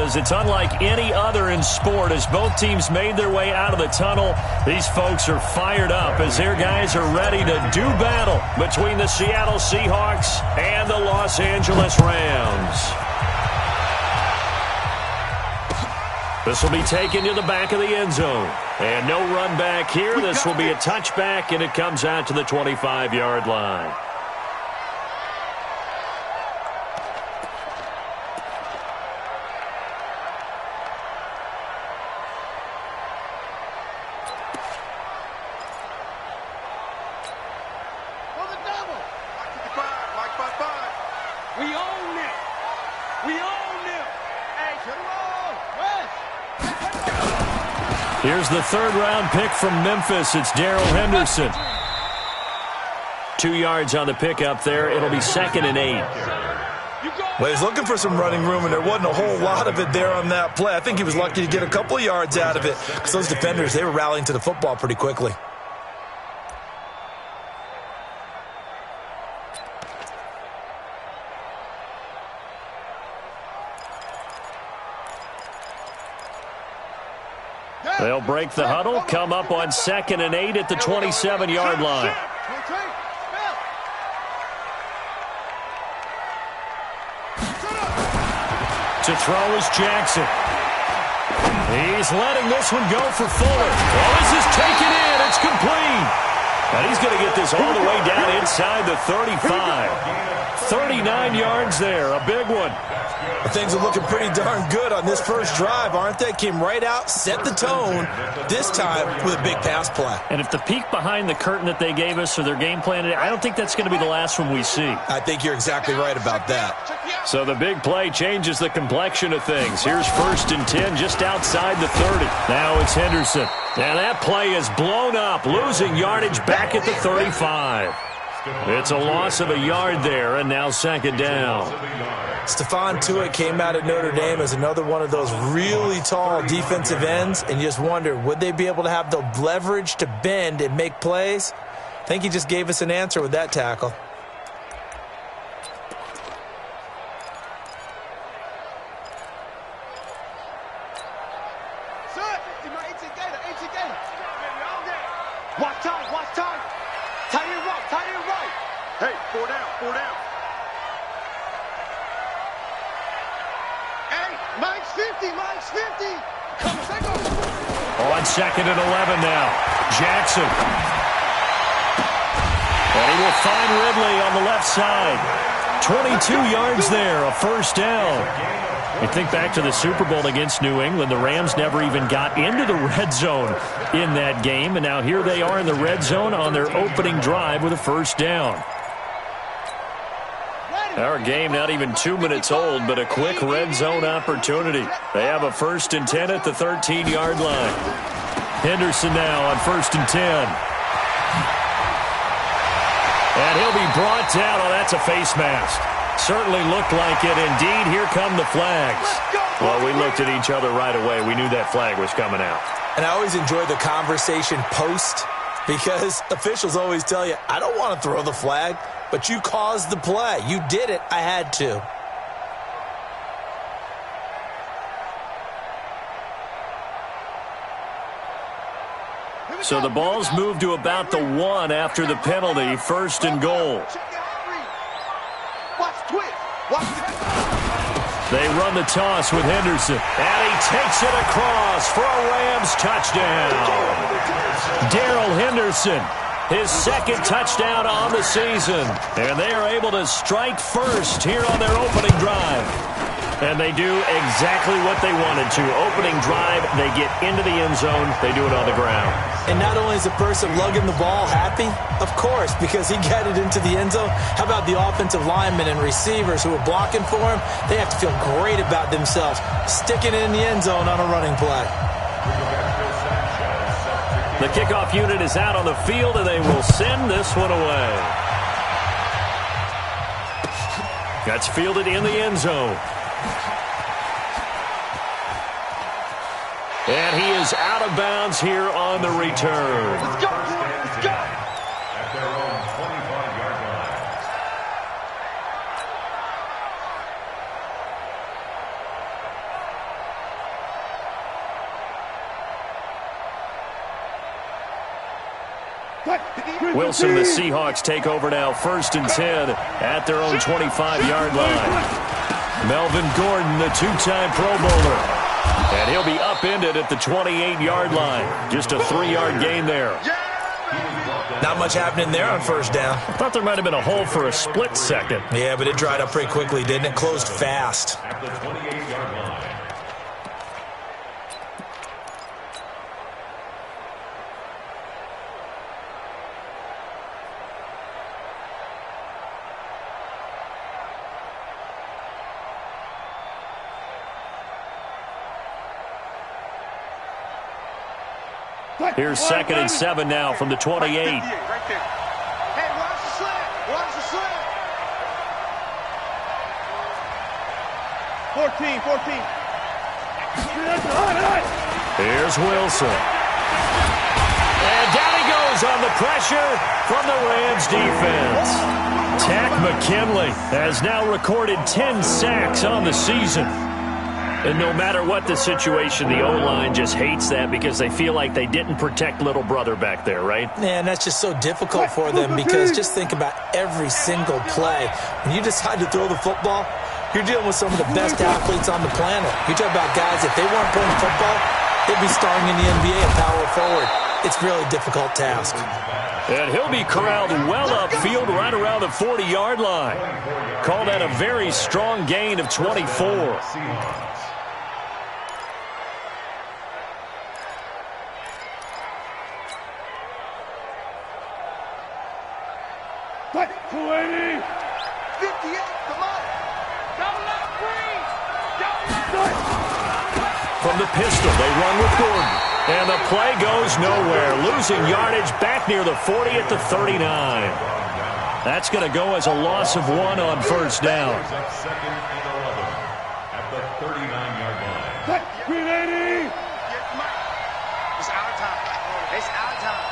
because it's unlike any other in sport. As both teams made their way out of the tunnel, these folks are fired up as their guys are ready to do battle between the Seattle Seahawks and the Los Angeles Rams. This will be taken to the back of the end zone. And no run back here. This will be a touchback, and it comes out to the 25-yard line. Here's the third-round pick from Memphis. It's Darrell Henderson. 2 yards on the pickup there. It'll be 2nd and 8. Well, he's looking for some running room, and there wasn't a whole lot of it there on that play. I think he was lucky to get a couple of yards out of it because those defenders, they were rallying to the football pretty quickly. They'll break the huddle, come up on 2nd and 8 at the 27-yard line. To throw is Jackson. He's letting this one go for Fuller. Oh, this is taken in. It's complete. And he's going to get this all the way down inside the 35. 39 yards there, a big one. Well, things are looking pretty darn good on this first drive, aren't they? Came right out, set the tone, this time with a big pass play. And if the peek behind the curtain that they gave us or their game plan, I don't think that's going to be the last one we see. I think you're exactly right about that. So the big play changes the complexion of things. Here's 1st and 10 just outside the 30. Now it's Henderson. And that play is blown up, losing yardage back at the 35. It's a loss of a yard there, and now 2nd down. Stephon Tuitt came out of Notre Dame as another one of those really tall defensive ends, and you just wonder, would they be able to have the leverage to bend and make plays? I think he just gave us an answer with that tackle. Watch time. Tight end right. Hey, 4 down. Hey, mine's 50. Come on, take off. On 2nd and 11 now. Jackson. And he will find Ridley on the left side. 22 yards there, a 1st down. You think back to the Super Bowl against New England. The Rams never even got into the red zone in that game. And now here they are in the red zone on their opening drive with a 1st down. Our game not even 2 minutes old, but a quick red zone opportunity. They have a 1st and 10 at the 13-yard line. Henderson now on 1st and 10. And he'll be brought down. Oh, that's a face mask. Certainly looked like it. Indeed, here come the flags. Well, we looked at each other right away. We knew that flag was coming out. And I always enjoy the conversation post because officials always tell you, I don't want to throw the flag, but you caused the play. You did it. I had to. So the ball's moved to about the 1 after the penalty. 1st and goal. They run the toss with Henderson. And he takes it across for a Rams touchdown. Darrell Henderson, his 2nd touchdown on the season. And they are able to strike first here on their opening drive. And they do exactly what they wanted to. Opening drive, they get into the end zone. They do it on the ground. And not only is the person lugging the ball happy, of course, because he got it into the end zone. How about the offensive linemen and receivers who are blocking for him? They have to feel great about themselves, sticking it in the end zone on a running play. The kickoff unit is out on the field, and they will send this one away. That's fielded in the end zone. And he is out of bounds here on the return. Let's go. At their own 25-yard line. 1 Wilson and the Seahawks take over now, 1st and 10 at their own 25-yard line. Melvin Gordon, the two-time Pro Bowler. And he'll be upended at the 28-yard line. Just a 3-yard gain there. Not much happening there on 1st down. I thought there might have been a hole for a split second. Yeah, but it dried up pretty quickly, didn't it? Closed fast. At the 28-yard line. Here's 2nd and 7 now from the 28. Right there. Hey, watch the slant. Watch the slant. 14. Here's Wilson. And down he goes on the pressure from the Rams defense. Tack McKinley has now recorded 10 sacks on the season. And no matter what the situation, the O-line just hates that because they feel like they didn't protect little brother back there, right? Man, that's just so difficult for them because just think about every single play. When you decide to throw the football, you're dealing with some of the best athletes on the planet. You talk about guys, if they weren't playing football, they'd be starring in the NBA and power forward. It's a really difficult task. And he'll be corralled well upfield right around the 40-yard line. Call that a very strong gain of 24. What? 280. 58. Come on. Double up, Green. Double up. From the pistol, they run with Gordon. And the play goes nowhere. Losing yardage back near the 40 at the 39. That's going to go as a loss of 1 on 1st down. 2nd and 11 at the 39-yard line. What? 380. It's our time. It's our time.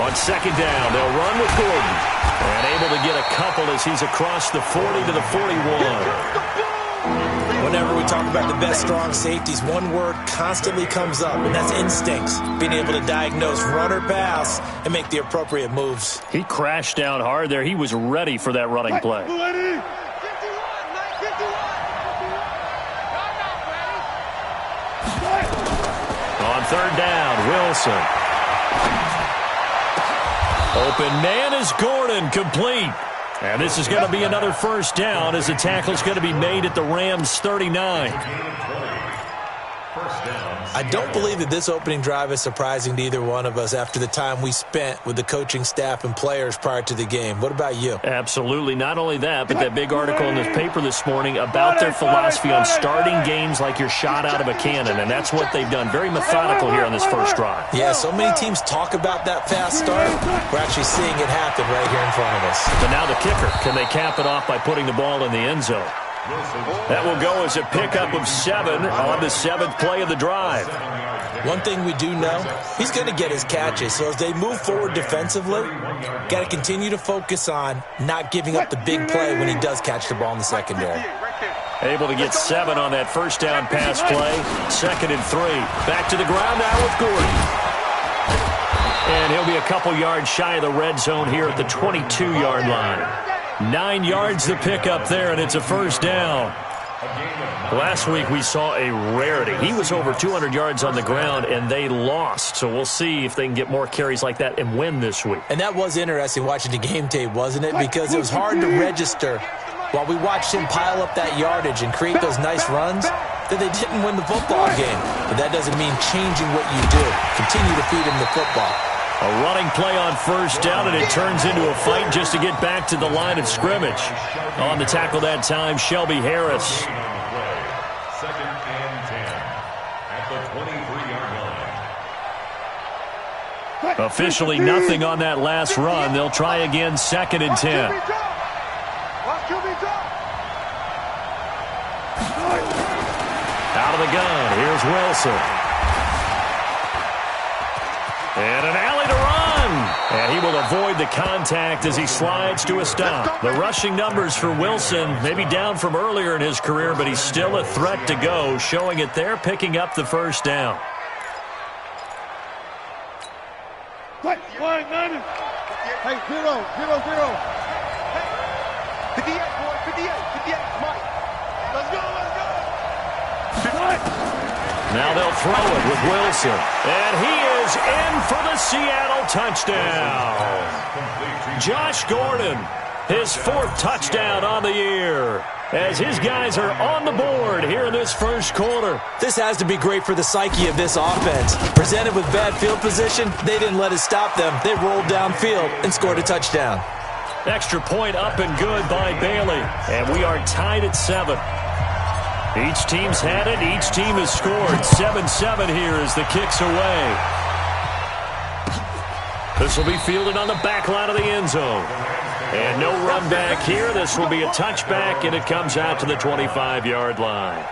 On 2nd down, they'll run with Gordon. And able to get a couple as he's across the 40 to the 41. Whenever we talk about the best strong safeties, one word constantly comes up, and that's instincts. Being able to diagnose run or pass and make the appropriate moves. He crashed down hard there. He was ready for that running play. 51, 51. On 3rd down, Wilson. Open man is Gordon, complete. And this is going to be another 1st down as the tackle's going to be made at the Rams' 39. I don't believe that this opening drive is surprising to either one of us after the time we spent with the coaching staff and players prior to the game. What about you? Absolutely. Not only that, but that big article in the paper this morning about their philosophy on starting games like you're shot out of a cannon, and that's what they've done. Very methodical here on this 1st drive. Yeah, so many teams talk about that fast start. We're actually seeing it happen right here in front of us. But now the kicker. Can they cap it off by putting the ball in the end zone? That will go as a pickup of 7 on the 7th play of the drive. One thing we do know, he's going to get his catches. So as they move forward defensively, got to continue to focus on not giving up the big play when he does catch the ball in the secondary. Able to get 7 on that 1st down pass play. 2nd and 3. Back to the ground now with Gordon. And he'll be a couple yards shy of the red zone here at the 22-yard line. 9 yards to pick up there, and it's a 1st down. Last week we saw a rarity. He was over 200 yards on the ground, and they lost. So we'll see if they can get more carries like that and win this week. And that was interesting watching the game tape, wasn't it? Because it was hard to register while we watched him pile up that yardage and create those nice runs that they didn't win the football game. But that doesn't mean changing what you do. Continue to feed him the football. A running play on 1st down, and it turns into a fight just to get back to the line of scrimmage. On the tackle that time, Shelby Harris. 2nd and 10 at the 23-yard line. Officially nothing on that last run. They'll try again, 2nd and 10. Out of the gun, here's Wilson. And an alley to run. And he will avoid the contact as he slides to a stop. The rushing numbers for Wilson maybe down from earlier in his career, but he's still a threat to go, showing it there, picking up the 1st down. Hey, 0, 0, 0. 58, boy, 58, Mike. Let's go. Now they'll throw it with Wilson. And he is in for the Seattle touchdown. Josh Gordon, his 4th touchdown on the year, as his guys are on the board here in this first quarter. This has to be great for the psyche of this offense. Presented with bad field position, they didn't let it stop them. They rolled downfield and scored a touchdown. Extra point up and good by Bailey. And we are tied at 7. Each team's had it. Each team has scored. 7-7 here as the kick's away. This will be fielded on the back line of the end zone. And no run back here. This will be a touchback, and it comes out to the 25-yard line.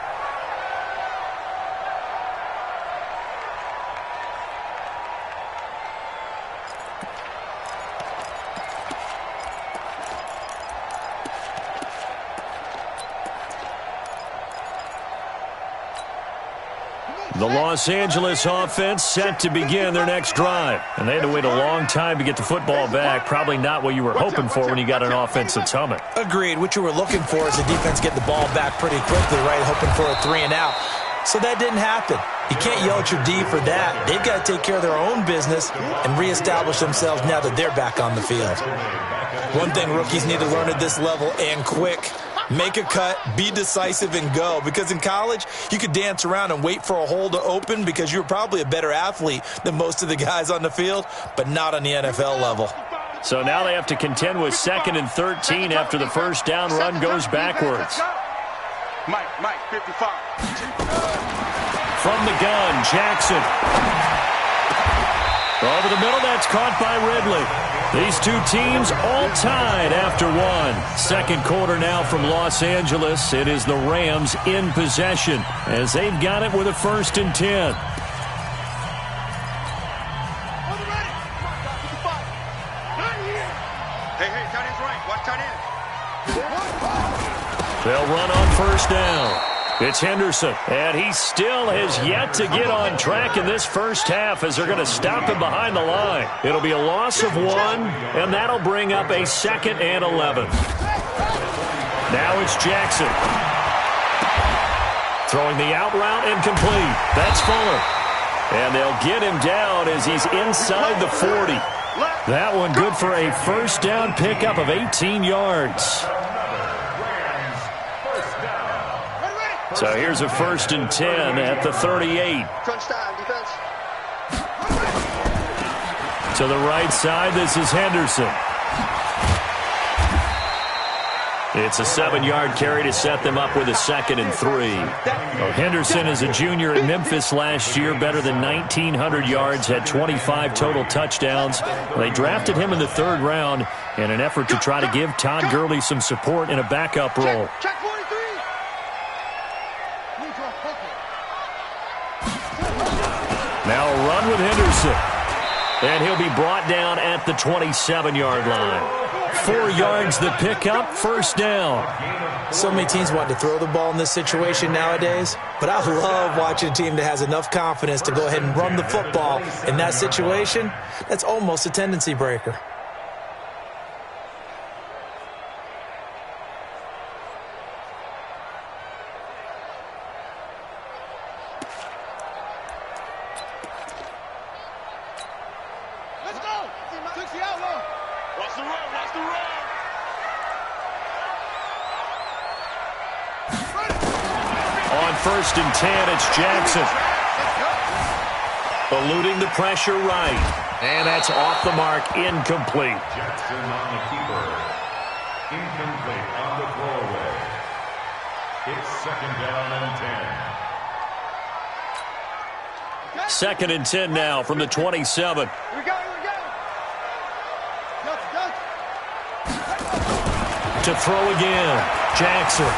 The Los Angeles offense set to begin their next drive. And they had to wait a long time to get the football back. Probably not what you were hoping for when you got an offense that's humming. Agreed. What you were looking for is the defense getting the ball back pretty quickly, right? Hoping for a 3 and out. So that didn't happen. You can't yell at your D for that. They've got to take care of their own business and reestablish themselves now that they're back on the field. One thing rookies need to learn at this level, and quick: make a cut, be decisive, and go. Because in college, you could dance around and wait for a hole to open because you're probably a better athlete than most of the guys on the field, but not on the NFL level. So now they have to contend with 2nd and 13 after the first down run goes backwards. Mike, 55. From the gun, Jackson. Over the middle, that's caught by Ridley. These two teams all tied after 1. Second quarter now from Los Angeles. It is the Rams in possession as they've got it with a 1st and 10. Hey, tight end's right. Watch tight end. They'll run on 1st down. It's Henderson, and he still has yet to get on track in this first half as they're going to stop him behind the line. It'll be a loss of 1, and that'll bring up a 2nd and 11. Now it's Jackson. Throwing the out route and complete. That's Fuller. And they'll get him down as he's inside the 40. That one good for a 1st down pickup of 18 yards. So here's a 1st and 10 at the 38. Crunch time, defense. To the right side, this is Henderson. It's a 7-yard carry to set them up with a 2nd and 3. Well, Henderson is a junior at Memphis last year, better than 1,900 yards, had 25 total touchdowns. They drafted him in the 3rd round in an effort to try to give Todd Gurley some support in a backup role. Check 43. Now a run with Henderson. And he'll be brought down at the 27-yard line. 4 yards the pickup, 1st down. So many teams want to throw the ball in this situation nowadays, but I love watching a team that has enough confidence to go ahead and run the football in that situation. That's almost a tendency breaker. On 1st and 10, it's Jackson. Eluding the pressure right. And that's off the mark, incomplete. Jackson on the keeper. Incomplete on the throwaway. It's 2nd down and 10. 2nd and 10 now from the 27. Here we go. To throw again, Jackson.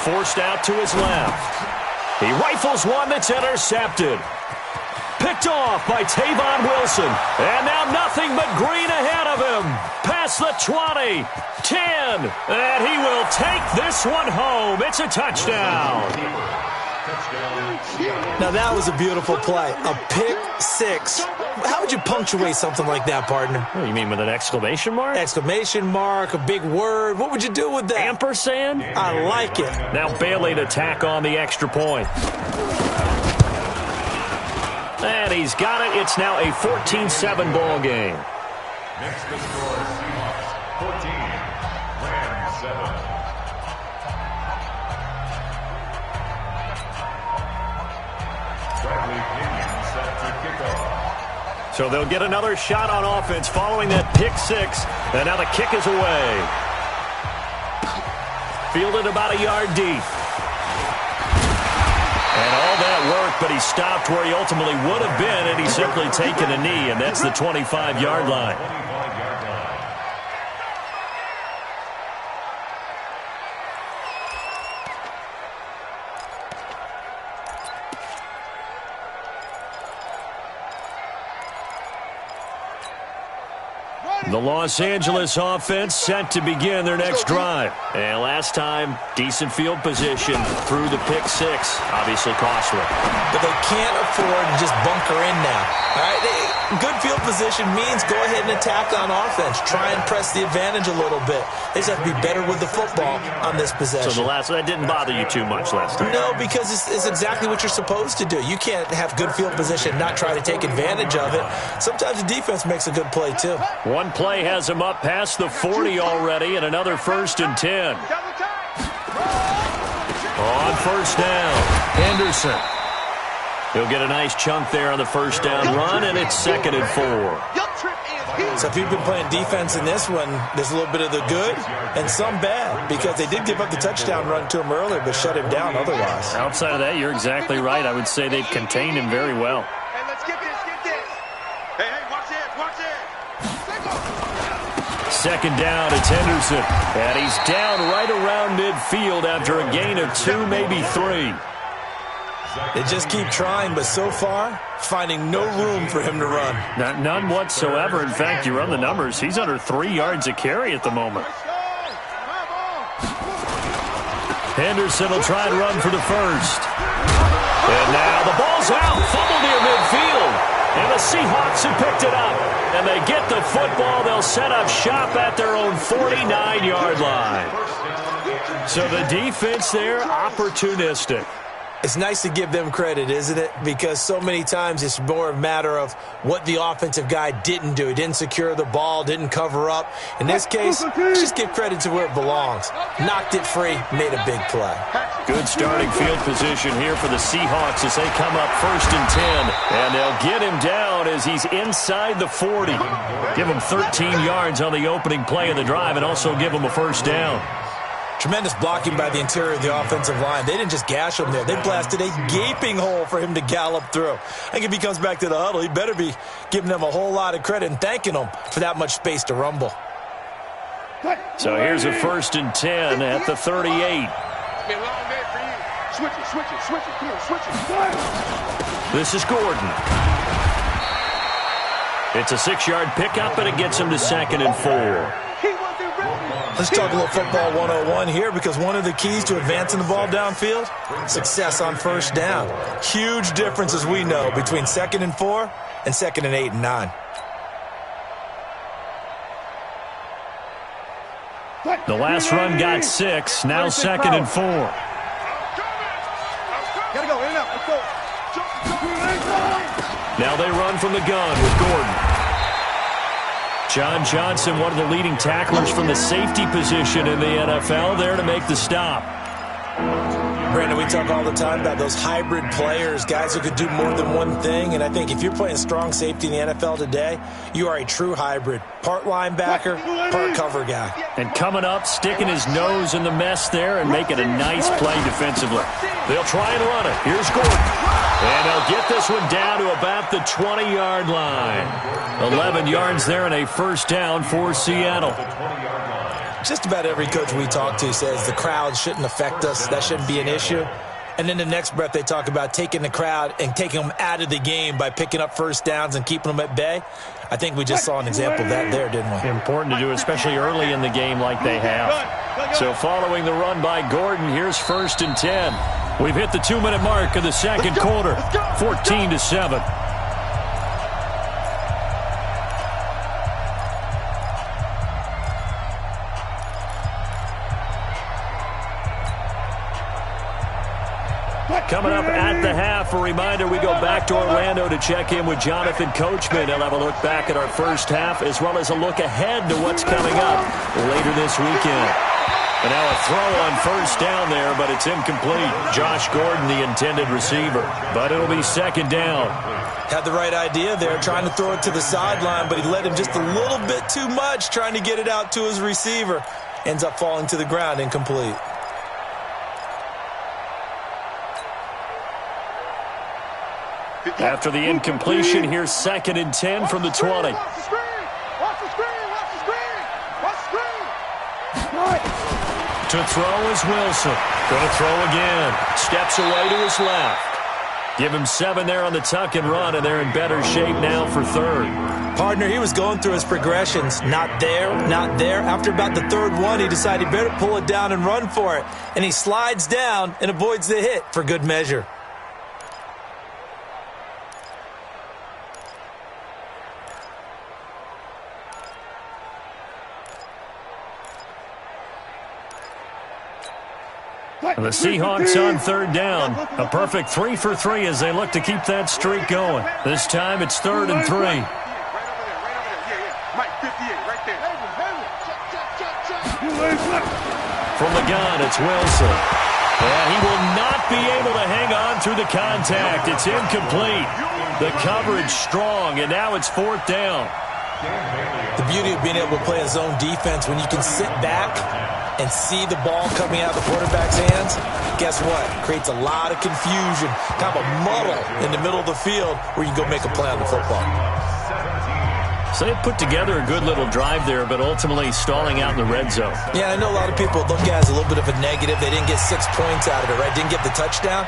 Forced out to his left. He rifles one that's intercepted. Picked off by Tavon Wilson. And now nothing but green ahead of him. Past the 20, 10. And he will take this one home. It's a touchdown. Now, that was a beautiful play. A pick six. How would you punctuate something like that, partner? Oh, you mean with an exclamation mark? Exclamation mark, a big word. What would you do with that? Ampersand? I like it. Now Bailey to tack on the extra point. And he's got it. It's now a 14-7 ball game. Next to score, Seahawks 14, Rams 7. Bradley Pinion set to kick off. So they'll get another shot on offense following that pick six. And now the kick is away. Fielded about a yard deep. And all that work, but he stopped where he ultimately would have been, and he's simply taken a knee, and that's the 25-yard line. 25-yard line. The Los Angeles offense set to begin their next drive. And last time, decent field position through the pick six. Obviously costly. But they can't afford to just bunker in now. All right, good field position means go ahead and attack on offense. Try and press the advantage a little bit. They just have to be better with the football on this possession. So that didn't bother you too much last time? No, because it's exactly what you're supposed to do. You can't have good field position and not try to take advantage of it. Sometimes the defense makes a good play, too. One play has him up past the 40 already, and another 1st and 10. On first down, Henderson. He'll get a nice chunk there on the first down run, and it's 2nd and 4. So if you've been playing defense in this one, there's a little bit of the good and some bad, because they did give up the touchdown run to him earlier, but shut him down otherwise. Outside of that, you're exactly right. I would say they've contained him very well. Hey, let's get this, get this. Hey, watch this, watch this. 2nd down, it's Henderson. And he's down right around midfield after a gain of 2, maybe 3. They just keep trying, but so far, finding no room for him to run. None whatsoever. In fact, you run the numbers. He's under 3 yards a carry at the moment. Henderson will try and run for the first. And now the ball's out. Fumble near midfield. And the Seahawks have picked it up. And they get the football. They'll set up shop at their own 49-yard line. So the defense there, opportunistic. It's nice to give them credit, isn't it? Because so many times it's more a matter of what the offensive guy didn't do. He didn't secure the ball, didn't cover up. In this case, just give credit to where it belongs. Knocked it free, made a big play. Good starting field position here for the Seahawks as they come up 1st and 10. And they'll get him down as he's inside the 40. Give him 13 yards on the opening play of the drive and also give him a first down. Tremendous blocking by the interior of the offensive line. They didn't just gash him there. They blasted a gaping hole for him to gallop through. I think if he comes back to the huddle, he better be giving them a whole lot of credit and thanking them for that much space to rumble. So here's a 1st and 10 at the 38. It's been a long day for you. Switch it, switch it, switch it. Come on, switch it. This is Gordon. It's a 6-yard pickup, and it gets him to 2nd and 4. Let's talk a little football 101 here, because one of the keys to advancing the ball downfield, success on first down. Huge difference, as we know, between 2nd and 4 and 2nd and 8 and 9. The last run got 6, now 2nd and 4. Gotta go, in and out, let's go. Now they run from the gun with Gordon. John Johnson, one of the leading tacklers from the safety position in the NFL, there to make the stop. Brandon, we talk all the time about those hybrid players, guys who could do more than one thing, and I think if you're playing strong safety in the NFL today, you are a true hybrid. Part linebacker, part cover guy. And coming up, sticking his nose in the mess there and making a nice play defensively. They'll try and run it. Here's Gordon. And they'll get this one down to about the 20-yard line. 11 yards there and a first down for Seattle. Just about every coach we talk to says the crowd shouldn't affect us. That shouldn't be an issue. And then the next breath they talk about taking the crowd and taking them out of the game by picking up first downs and keeping them at bay. I think we just saw an example of that there, didn't we? Important to do, especially early in the game like they have. So following the run by Gordon, here's 1st and 10. We've hit the 2-minute mark of the second quarter, 14-7. Coming up at the half, a reminder, we go back to Orlando to check in with Jonathan Coachman. He'll have a look back at our first half as well as a look ahead to what's coming up later this weekend. And now a throw on first down there, but it's incomplete. Josh Gordon, the intended receiver. But it'll be second down. Had the right idea there, trying to throw it to the sideline, but he led him just a little bit too much, trying to get it out to his receiver. Ends up falling to the ground, incomplete. After the incompletion, here's 2nd and 10 from the 20. Watch the screen! Watch the screen! Watch the screen! Watch the screen! To throw is Wilson. Going to throw again. Steps away to his left. Give him 7 there on the tuck and run, and they're in better shape now for third. Partner, he was going through his progressions. Not there, not there. After about the third one, he decided he better pull it down and run for it. And he slides down and avoids the hit for good measure. The Seahawks on third down. A perfect 3 for 3 as they look to keep that streak going. This time it's 3rd and 3. Right over there, yeah. Mike, 58, right there. From the gun, it's Wilson. And he will not be able to hang on through the contact. It's incomplete. The coverage strong, and now it's 4th down. The beauty of being able to play a zone defense when you can sit back and see the ball coming out of the quarterback's hands, guess what? Creates a lot of confusion, kind of a muddle in the middle of the field where you can go make a play on the football. So they put together a good little drive there, but ultimately stalling out in the red zone. Yeah, I know a lot of people look at it as a little bit of a negative. They didn't get 6 points out of it, right? Didn't get the touchdown.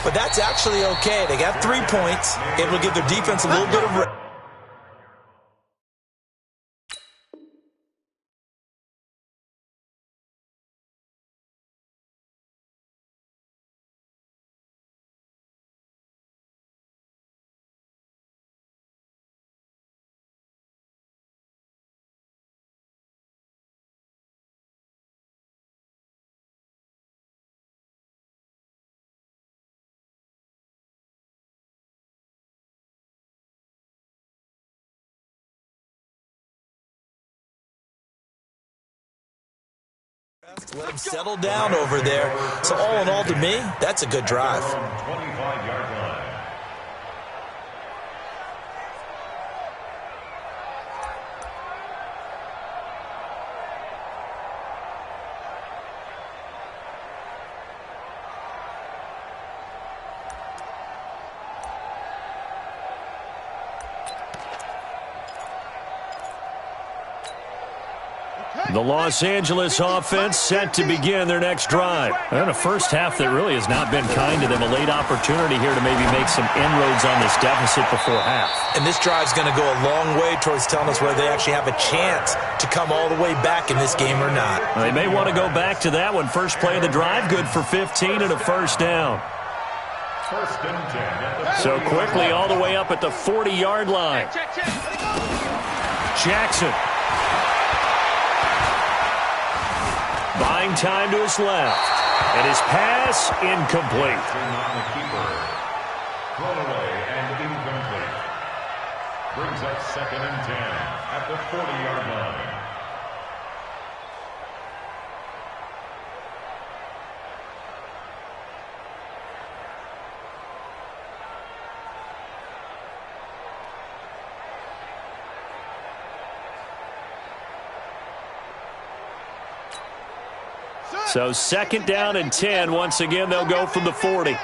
But that's actually okay. They got 3 points. It will give their defense a little bit of let him settle down over there. So all in all, to me, that's a good drive. 25-yard line. The Los Angeles offense set to begin their next drive. And a first half that really has not been kind to them. A late opportunity here to maybe make some inroads on this deficit before half. And this drive's going to go a long way towards telling us whether they actually have a chance to come all the way back in this game or not. They may want to go back to that one. First play of the drive, good for 15 and a first down. First and 10 at the So quickly all the way up at the 40-yard line. Jackson. Buying time to his left. And his pass incomplete. on the keeper. Thrown away and incomplete. Brings up 2nd and 10 at the 40-yard line. So 2nd down and 10. Once again, they'll go from the 40.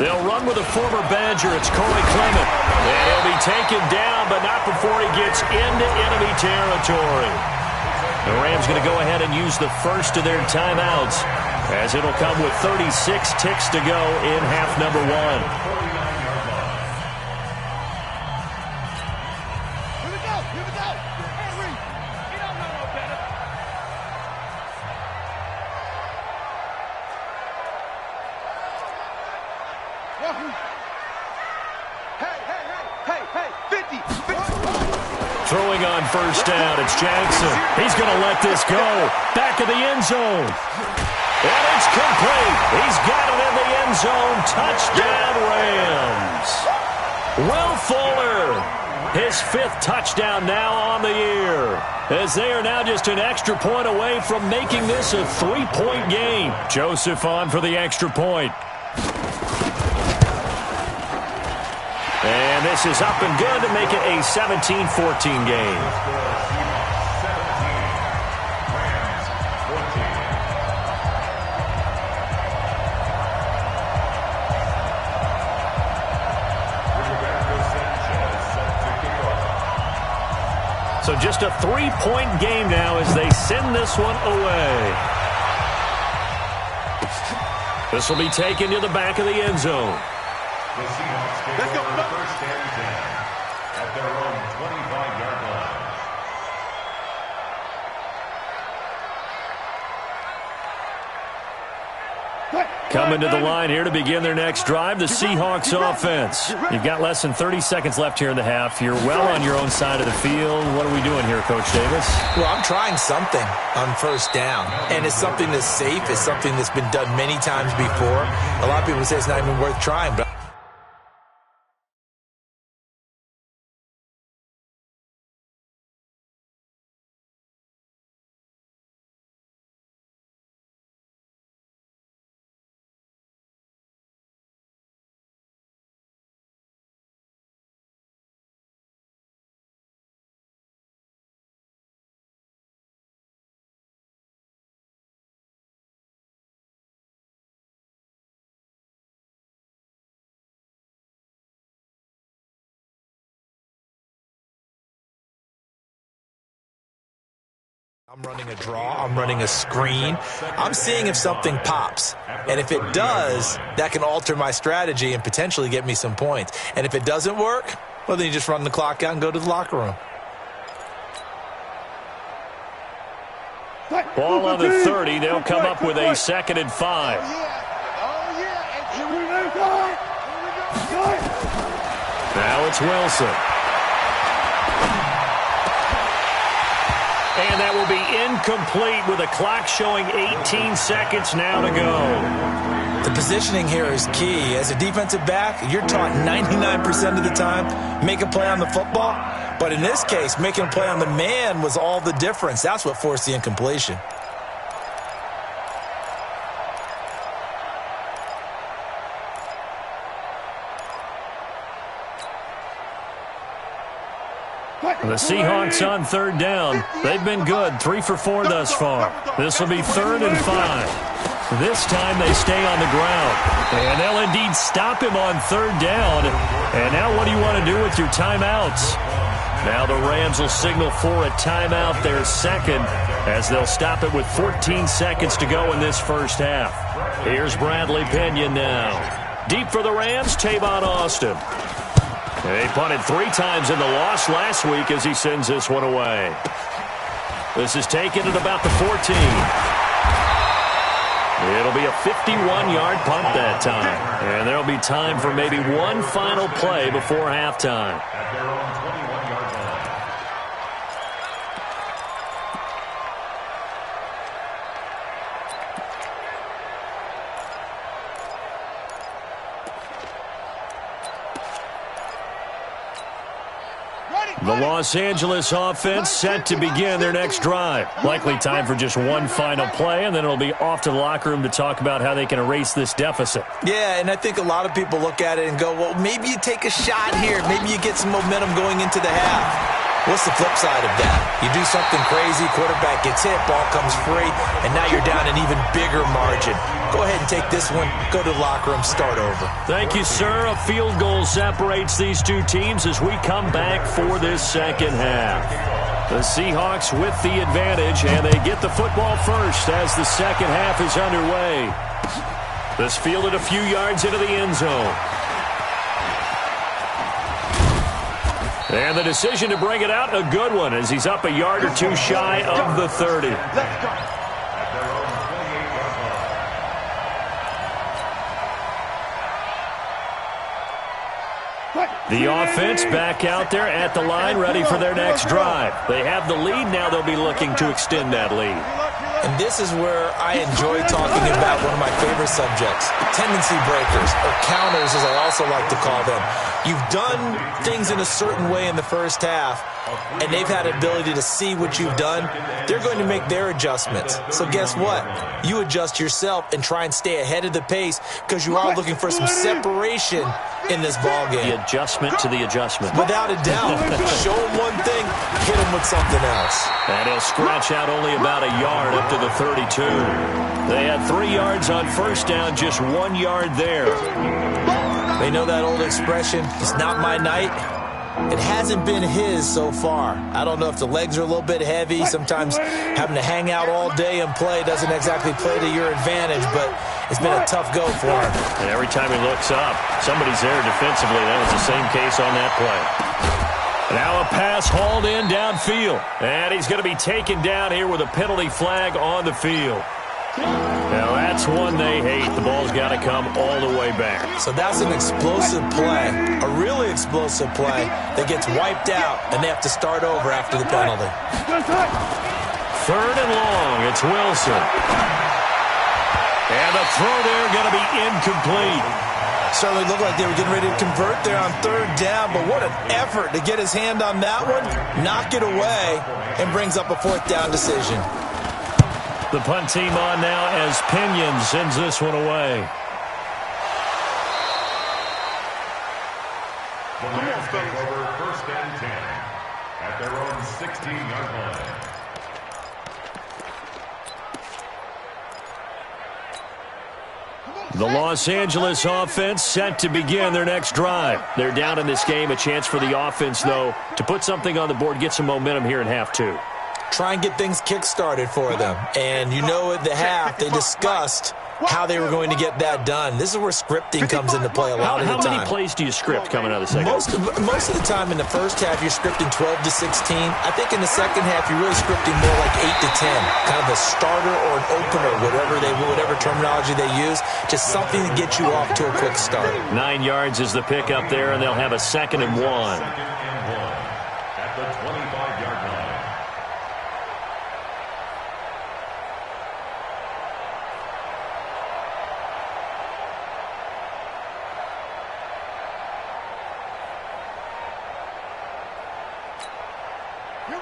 They'll run with a former Badger. It's Corey Clement. And he'll be taken down, but not before he gets into enemy territory. The Rams going to go ahead and use the first of their timeouts, as it'll come with 36 ticks to go in half number 1. Hey, 50. Throwing on first down, it's Jackson. He's going to let this go. Back of the end zone. And it's complete. He's got it in the end zone. Touchdown, Rams. Will Fuller, his 5th touchdown now on the year, as they are now just an extra point away from making this a 3-point game. Joseph on for the extra point. And this is up and good to make it a 17-14 game. So just a 3-point game now as they send this one away. This will be taken to the back of the end zone. The Seahawks get the first and 10 at their own 25-yard line. Coming to the line here to begin their next drive, the Seahawks offense. You've got less than 30 seconds left here in the half. You're well on your own side of the field. What are we doing here, Coach Davis? Well, I'm trying something on first down, and it's something that's safe. It's something that's been done many times before. A lot of people say it's not even worth trying, but I'm running a draw. I'm running a screen. I'm seeing if something pops. And if it does, that can alter my strategy and potentially get me some points. And if it doesn't work, well, then you just run the clock out and go to the locker room. Ball on the 30. They'll come up with a 2nd and 5. Now it's Wilson. And that will be incomplete with a clock showing 18 seconds now to go. The positioning here is key. As a defensive back, you're taught 99% of the time, make a play on the football. But in this case, making a play on the man was all the difference. That's what forced the incompletion. The Seahawks on 3rd down. They've been good, 3 for 4 thus far. This will be 3rd and 5. This time they stay on the ground. And they'll indeed stop him on 3rd down. And now what do you want to do with your timeouts? Now the Rams will signal for a timeout, their 2nd, as they'll stop it with 14 seconds to go in this first half. Here's Bradley Pinion now. Deep for the Rams, Tavon Austin. They punted 3 times in the loss last week as he sends this one away. This is taken at about the 14. It'll be a 51-yard punt that time. And there'll be time for maybe one final play before halftime. At their own 21-yard line. The Los Angeles offense set to begin their next drive. Likely time for just one final play, and then it'll be off to the locker room to talk about how they can erase this deficit. Yeah, and I think a lot of people look at it and go, well, maybe you take a shot here. Maybe you get some momentum going into the half. What's the flip side of that? You do something crazy, quarterback gets hit, ball comes free, and now you're down an even bigger margin. Go ahead and take this one, go to the locker room, start over. Thank you, sir. A field goal separates these two teams as we come back for this second half. The Seahawks with the advantage, and they get the football first as the second half is underway. This fielded a few yards into the end zone. And the decision to bring it out, a good one, as he's up a yard or two shy of the 30. The offense back out there at the line, ready for their next drive. They have the lead. Now they'll be looking to extend that lead. And this is where I enjoy talking about one of my favorite subjects, tendency breakers, or counters as I also like to call them. You've done things in a certain way in the first half, and they've had an ability to see what you've done. They're going to make their adjustments. So guess what? You adjust yourself and try and stay ahead of the pace because you are looking for some separation in this ball game. The adjustment to the adjustment. Without a doubt. Show him one thing, hit him with something else. And he'll scratch out only about a yard up to the 32. They had 3 yards on first down, just 1 yard there. They know that old expression, it's not my night. It hasn't been his so far. I don't know if the legs are a little bit heavy. Sometimes having to hang out all day and play doesn't exactly play to your advantage, but it's been a tough go for him. And every time he looks up, somebody's there defensively. That was the same case on that play. Now a pass hauled in downfield. And he's going to be taken down here with a penalty flag on the field. Now that's one they hate. The ball's got to come all the way back. So that's an explosive play, a really explosive play that gets wiped out, and they have to start over after the penalty. 3rd and long. It's Wilson. And the throw there going to be incomplete. Certainly looked like they were getting ready to convert there on 3rd down, but what an effort to get his hand on that one, knock it away, and brings up a 4th down decision. The punt team on now as Pinion sends this one away. The Lions take over 1st and 10 at their own 16-yard line. The Los Angeles offense set to begin their next drive. They're down in this game. A chance for the offense, though, to put something on the board, get some momentum here in half 2. Try and get things kick-started for them. And you know at the half, they discussed how they were going to get that done. This is where scripting comes into play a lot of the time. How many plays do you script coming out of the second? Most of the time in the first half, you're scripting 12 to 16. I think in the second half, you're really scripting more like 8 to 10. Kind of a starter or an opener, whatever terminology they use. Just something to get you off to a quick start. 9 yards is the pickup there, and they'll have a 2nd and 1. 2nd and 1 at the 25-yard line.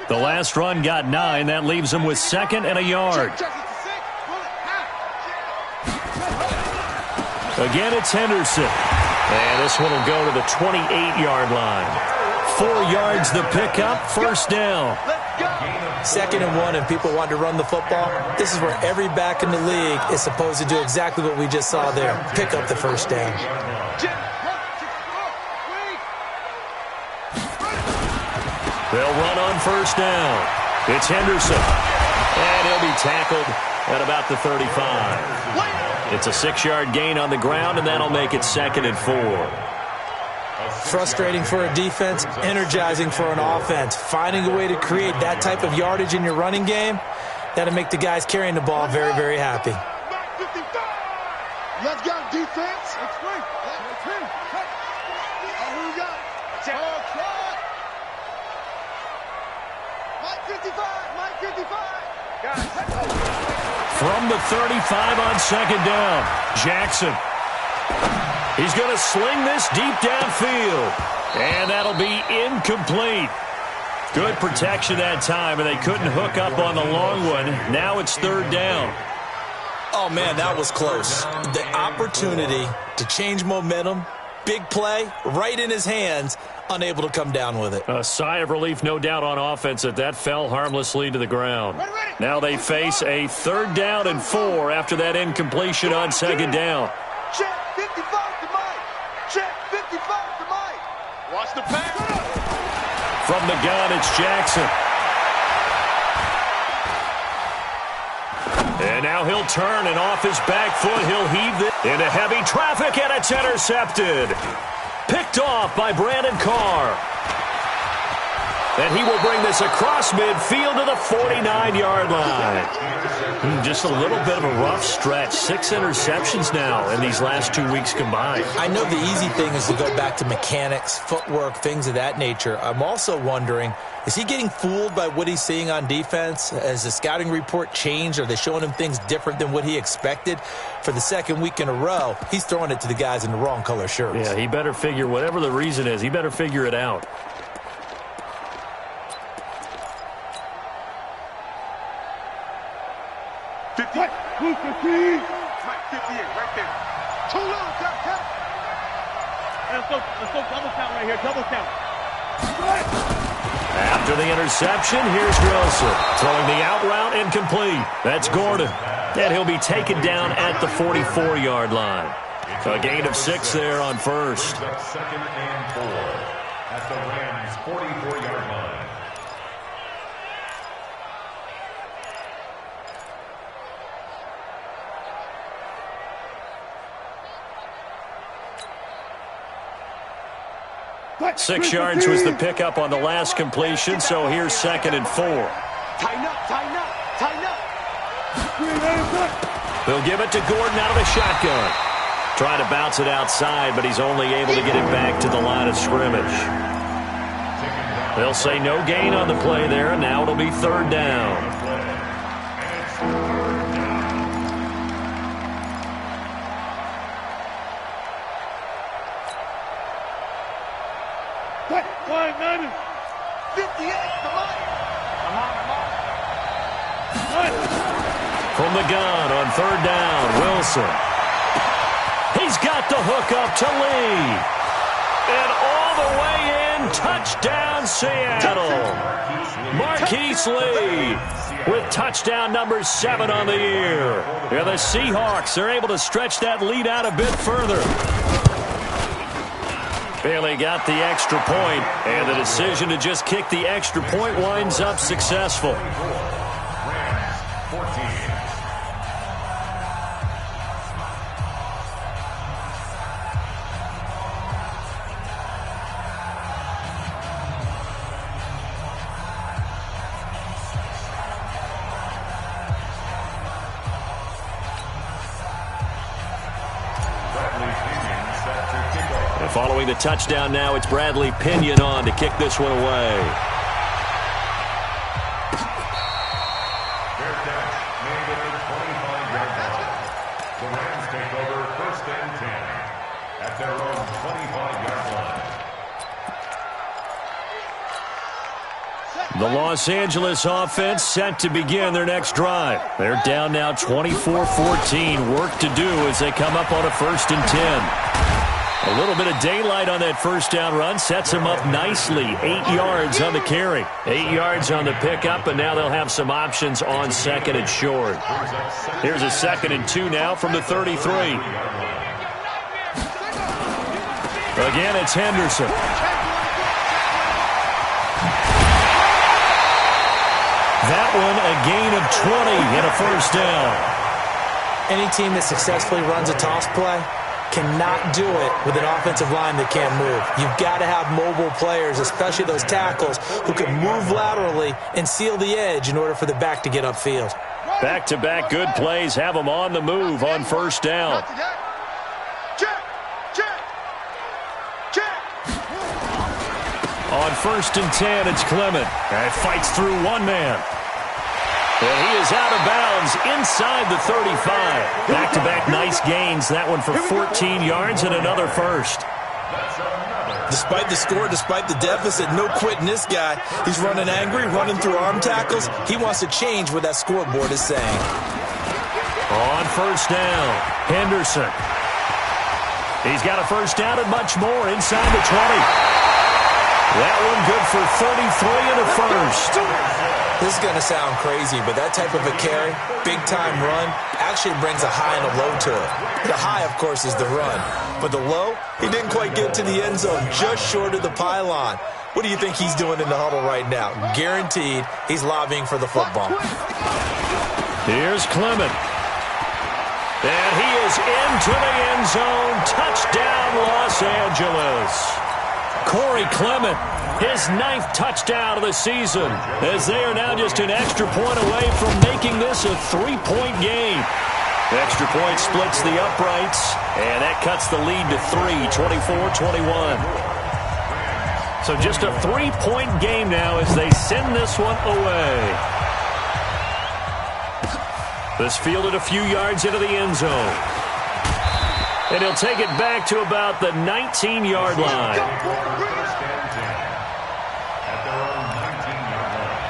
The last run got 9. That leaves them with 2nd and a yard. Again, it's Henderson. And this one will go to the 28-yard line. 4 yards the pickup, 1st down. 2nd and 1, and people want to run the football. This is where every back in the league is supposed to do exactly what we just saw there. Pick up the 1st down. They'll run on 1st down. It's Henderson. And he'll be tackled at about the 35. It's a 6-yard gain on the ground, and that'll make it 2nd and 4. Frustrating for a defense, energizing for an offense. Finding a way to create that type of yardage in your running game, that'll make the guys carrying the ball very, very happy. Let's go, defense. Let's win. Let's win. Who we got? Mike 55. Mike 55. From the 35 on 2nd down, Jackson. He's going to sling this deep downfield. And that'll be incomplete. Good protection that time, and they couldn't hook up on the long one. Now it's 3rd down. Oh, man, that was close. The opportunity to change momentum, big play, right in his hands, unable to come down with it. A sigh of relief, no doubt, on offense that fell harmlessly to the ground. Now they face a 3rd down and 4 after that incompletion on 2nd down. Check 55 to Mike. Check 55 to Mike. Watch the pass. From the gun, it's Jackson. And now he'll turn, and off his back foot, he'll heave it into heavy traffic, and it's intercepted. Picked off by Brandon Carr. And he will bring this across midfield to the 49-yard line. Just a little bit of a rough stretch. 6 interceptions now in these last 2 weeks combined. I know the easy thing is to go back to mechanics, footwork, things of that nature. I'm also wondering, is he getting fooled by what he's seeing on defense? Has the scouting report changed? Are they showing him things different than what he expected? For the second week in a row, he's throwing it to the guys in the wrong color shirts. Yeah, he better figure, whatever the reason is, he better figure it out. Mike, 58, right there. Too low, cut. Let's go double count right here, double count. After the interception, here's Wilson. Throwing the out route incomplete. That's Gordon. And he'll be taken down at the 44-yard line. So a gain of 6 there on first. Second and 4 at the Rams' 44-yard line. Right, 6 yards was the pickup on the last completion, so here's 2nd and 4. Tighten up. They'll give it to Gordon out of the shotgun. Trying to bounce it outside, but he's only able to get it back to the line of scrimmage. They'll say no gain on the play there, and now it'll be 3rd down. Right, 58, come on. From the gun on 3rd down, Wilson. He's got the hook up to Lee. And all the way in, touchdown Seattle. Marquise Lee with touchdown number 7 on the year. Yeah, the Seahawks are able to stretch that lead out a bit further. Bailey got the extra point, and the decision to just kick the extra point winds up successful. Following the touchdown now, it's Bradley Pinion on to kick this one away. Fair catch made at the 25-yard line. The Rams take over 1st and 10 at their own 25-yard line. The Los Angeles offense set to begin their next drive. They're down now 24-14. Work to do as they come up on a 1st and 10. A little bit of daylight on that first down run sets them up nicely. 8 yards on the carry. 8 yards on the pickup, and now they'll have some options on 2nd and short. Here's a 2nd and 2 now from the 33. Again, it's Henderson. That one a gain of 20 and a 1st down. Any team that successfully runs a toss play cannot do it with an offensive line that can't move. You've got to have mobile players, especially those tackles, who can move laterally and seal the edge in order for the back to get upfield. Back-to-back good plays have them on the move on 1st down. On 1st and 10, it's Clement. And fights through one man. And he is out of bounds inside the 35. Back-to-back nice gains. That one for 14 yards and another 1st. Despite the score, despite the deficit, no quitting this guy. He's running angry, running through arm tackles. He wants to change what that scoreboard is saying. On 1st down, Henderson. He's got a 1st down and much more inside the 20. That one good for 33 and a 1st. This is going to sound crazy, but that type of a carry, big-time run, actually brings a high and a low to it. The high, of course, is the run. But the low, he didn't quite get to the end zone, just short of the pylon. What do you think he's doing in the huddle right now? Guaranteed he's lobbying for the football. Here's Clement. And he is into the end zone. Touchdown, Los Angeles. Corey Clement, his 9th touchdown of the season, as they are now just an extra point away from making this a 3-point game. The extra point splits the uprights, and that cuts the lead to 3, 24-21. So just a 3-point game now as they send this one away. This fielded a few yards into the end zone. And he'll take it back to about the 19-yard line. First and 10 at their own 19-yard line.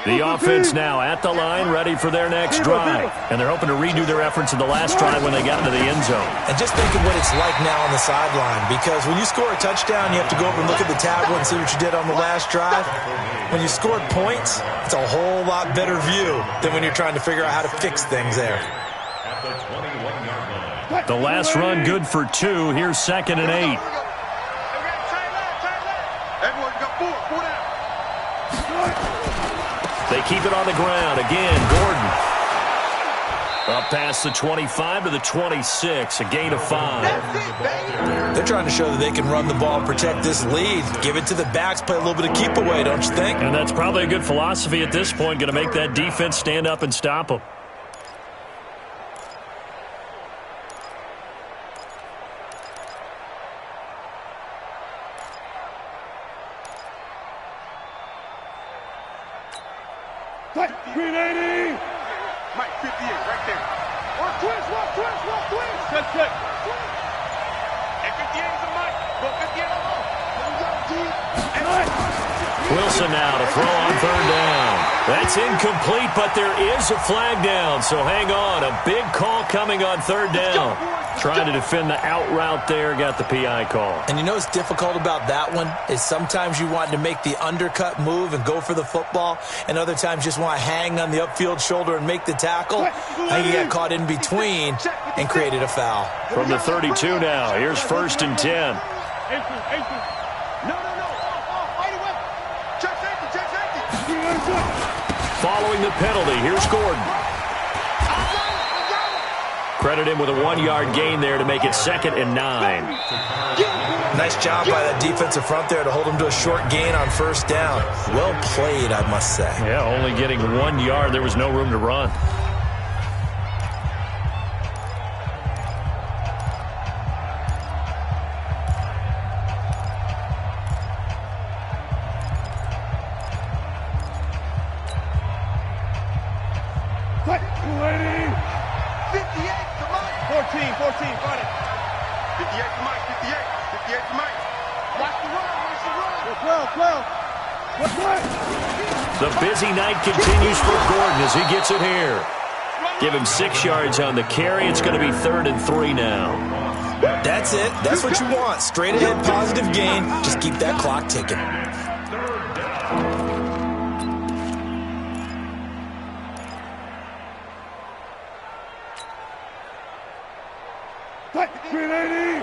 The offense now at the line, ready for their next drive. And they're hoping to redo their efforts in the last drive when they got into the end zone. And just think of what it's like now on the sideline, because when you score a touchdown, you have to go over and look at the tablet and see what you did on the last drive. When you scored points, it's a whole lot better view than when you're trying to figure out how to fix things there. At the 21-yard line. The last run good for 2. Here's 2nd and 8. Everyone got 4 down. They keep it on the ground. Again, Gordon. Up past the 25 to the 26, a gain of 5. They're trying to show that they can run the ball and protect this lead. Give it to the backs, play a little bit of keep away, don't you think? And that's probably a good philosophy at this point, going to make that defense stand up and stop them. Green 80. Mike 58 right there. One twist. Check. And 58 is a Mike. Go 58 alone. And Wilson now to throw on 3rd down. That's incomplete, but there is a flag down, so hang on. A big call coming on 3rd down. Trying to defend the out route there, got the PI call. And you know what's difficult about that one is sometimes you want to make the undercut move and go for the football, and other times just want to hang on the upfield shoulder and make the tackle. I think he got caught in between and created a foul. From the 32 now, here's 1st and 10. No. Fight away. Check safety. Following the penalty, here's Gordon. Credit him with a 1-yard gain there to make it 2nd and 9. Nice job by that defensive front there to hold him to a short gain on 1st down. Well played, I must say. Yeah, only getting 1 yard. There was no room to run. Fight. 280. 58 to Mike. 14, fight it. 58 to Mike, 58 to Mike. Watch the run. 12. The busy night continues for Gordon as he gets it here. Give him 6 yards on the carry. It's going to be 3rd and 3 now. That's it. That's what you want. Straight ahead, positive gain. Just keep that clock ticking. Fight. 380.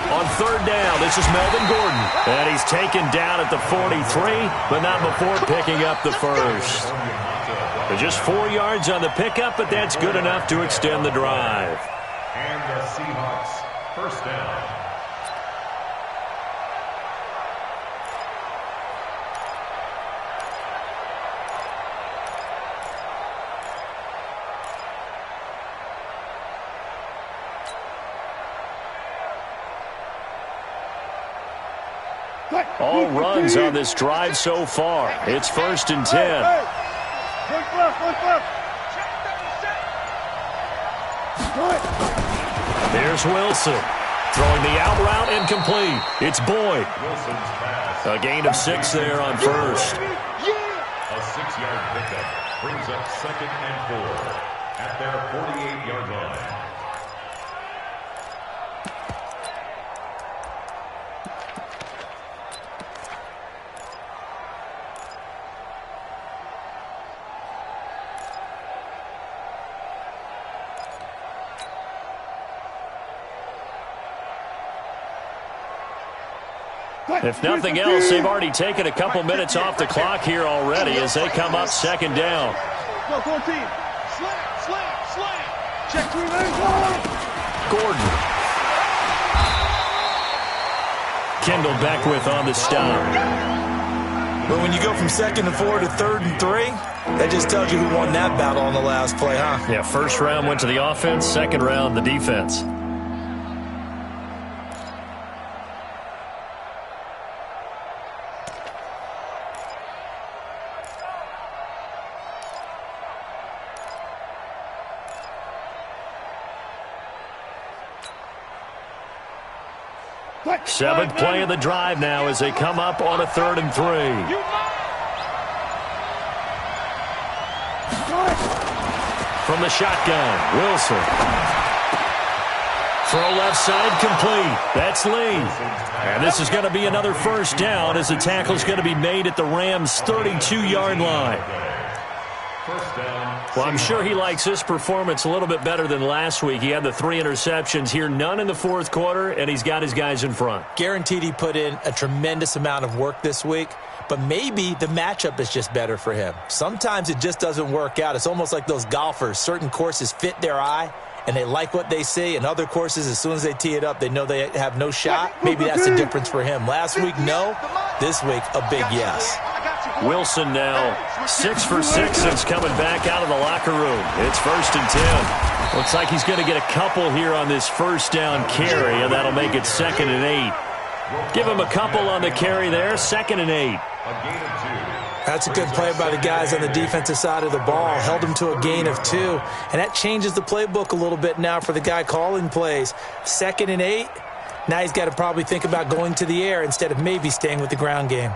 On 3rd down, this is Melvin Gordon. And he's taken down at the 43, but not before picking up the 1st. Just 4 yards on the pickup, but that's good enough to extend the drive. And the Seahawks, 1st down. All runs on this drive so far. It's 1st and 10. There's Wilson. Throwing the out route incomplete. It's Boyd. Wilson's pass. A gain of 6 there on 1st. A 6-yard pickup brings up 2nd and 4 at their 48-yard line. If nothing else, they've already taken a couple minutes off the clock here already as they come up second down. Go, 14. Slam. Check 3 lanes. Gordon. Kendall Beckwith on the stop. But when you go from 2nd and 4 to 3rd and 3, that just tells you who won that battle on the last play, huh? Yeah, first round went to the offense, second round the defense. Seventh play of the drive now as they come up on a 3rd and 3. From the shotgun, Wilson. Throw left side complete. That's Lee. And this is going to be another first down as the tackle is going to be made at the Rams' 32-yard line. Well, I'm sure he likes this performance a little bit better than last week. He had the 3 interceptions here, none in the fourth quarter, and he's got his guys in front. Guaranteed he put in a tremendous amount of work this week, but maybe the matchup is just better for him. Sometimes it just doesn't work out. It's almost like those golfers. Certain courses fit their eye, and they like what they see, and other courses, as soon as they tee it up, they know they have no shot. Maybe that's the difference for him. Last week, no. This week, a big yes. Wilson now 6 for 6 since coming back out of the locker room. It's 1st and 10. Looks like he's going to get a couple here on this first down carry, and that'll make it 2nd and 8. Give him a couple on the carry there, 2nd and 8. That's a good play by the guys on the defensive side of the ball. Held him to a gain of 2, and that changes the playbook a little bit now for the guy calling plays. 2nd and 8. Now he's got to probably think about going to the air instead of maybe staying with the ground game.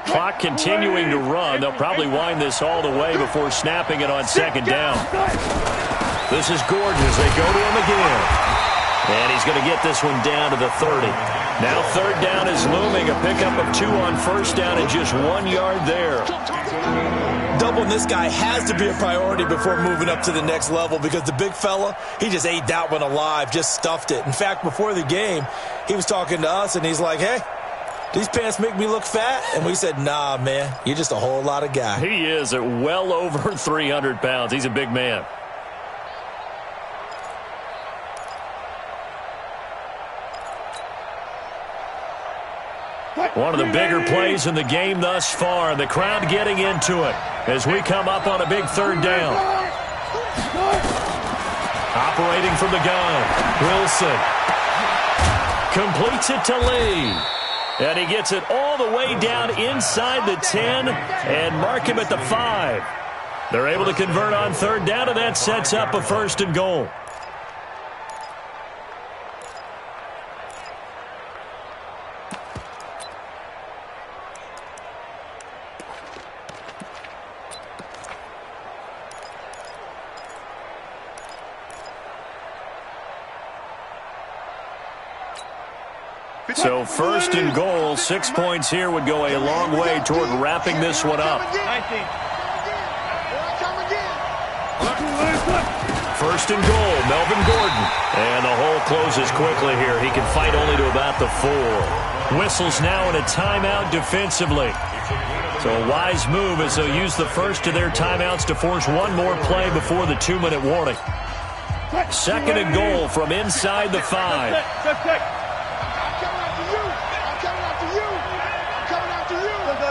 Clock continuing to run. They'll probably wind this all the way before snapping it on 2nd down. This is Gordon as they go to him again. And he's going to get this one down to the 30. Now 3rd down is looming. A pickup of 2 on 1st down and just 1 yard there. Doubling this guy has to be a priority before moving up to the next level because the big fella, he just ate that one alive, just stuffed it. In fact, before the game, he was talking to us, and he's like, hey, these pants make me look fat? And we said, nah, man, you're just a whole lot of guy. He is at well over 300 pounds. He's a big man. One of the bigger plays in the game thus far, and the crowd getting into it as we come up on a big 3rd down. Operating from the gun, Wilson completes it to Lee. And he gets it all the way down inside the 10 and mark him at the 5. They're able to convert on 3rd down, and that sets up a 1st and goal. So 1st and goal, 6 points here would go a long way toward wrapping this one up. 1st and goal, Melvin Gordon. And the hole closes quickly here. He can fight only to about the 4. Whistles now in a timeout defensively. So a wise move as they'll use the first of their timeouts to force one more play before the 2-minute warning. 2nd and goal from inside the 5.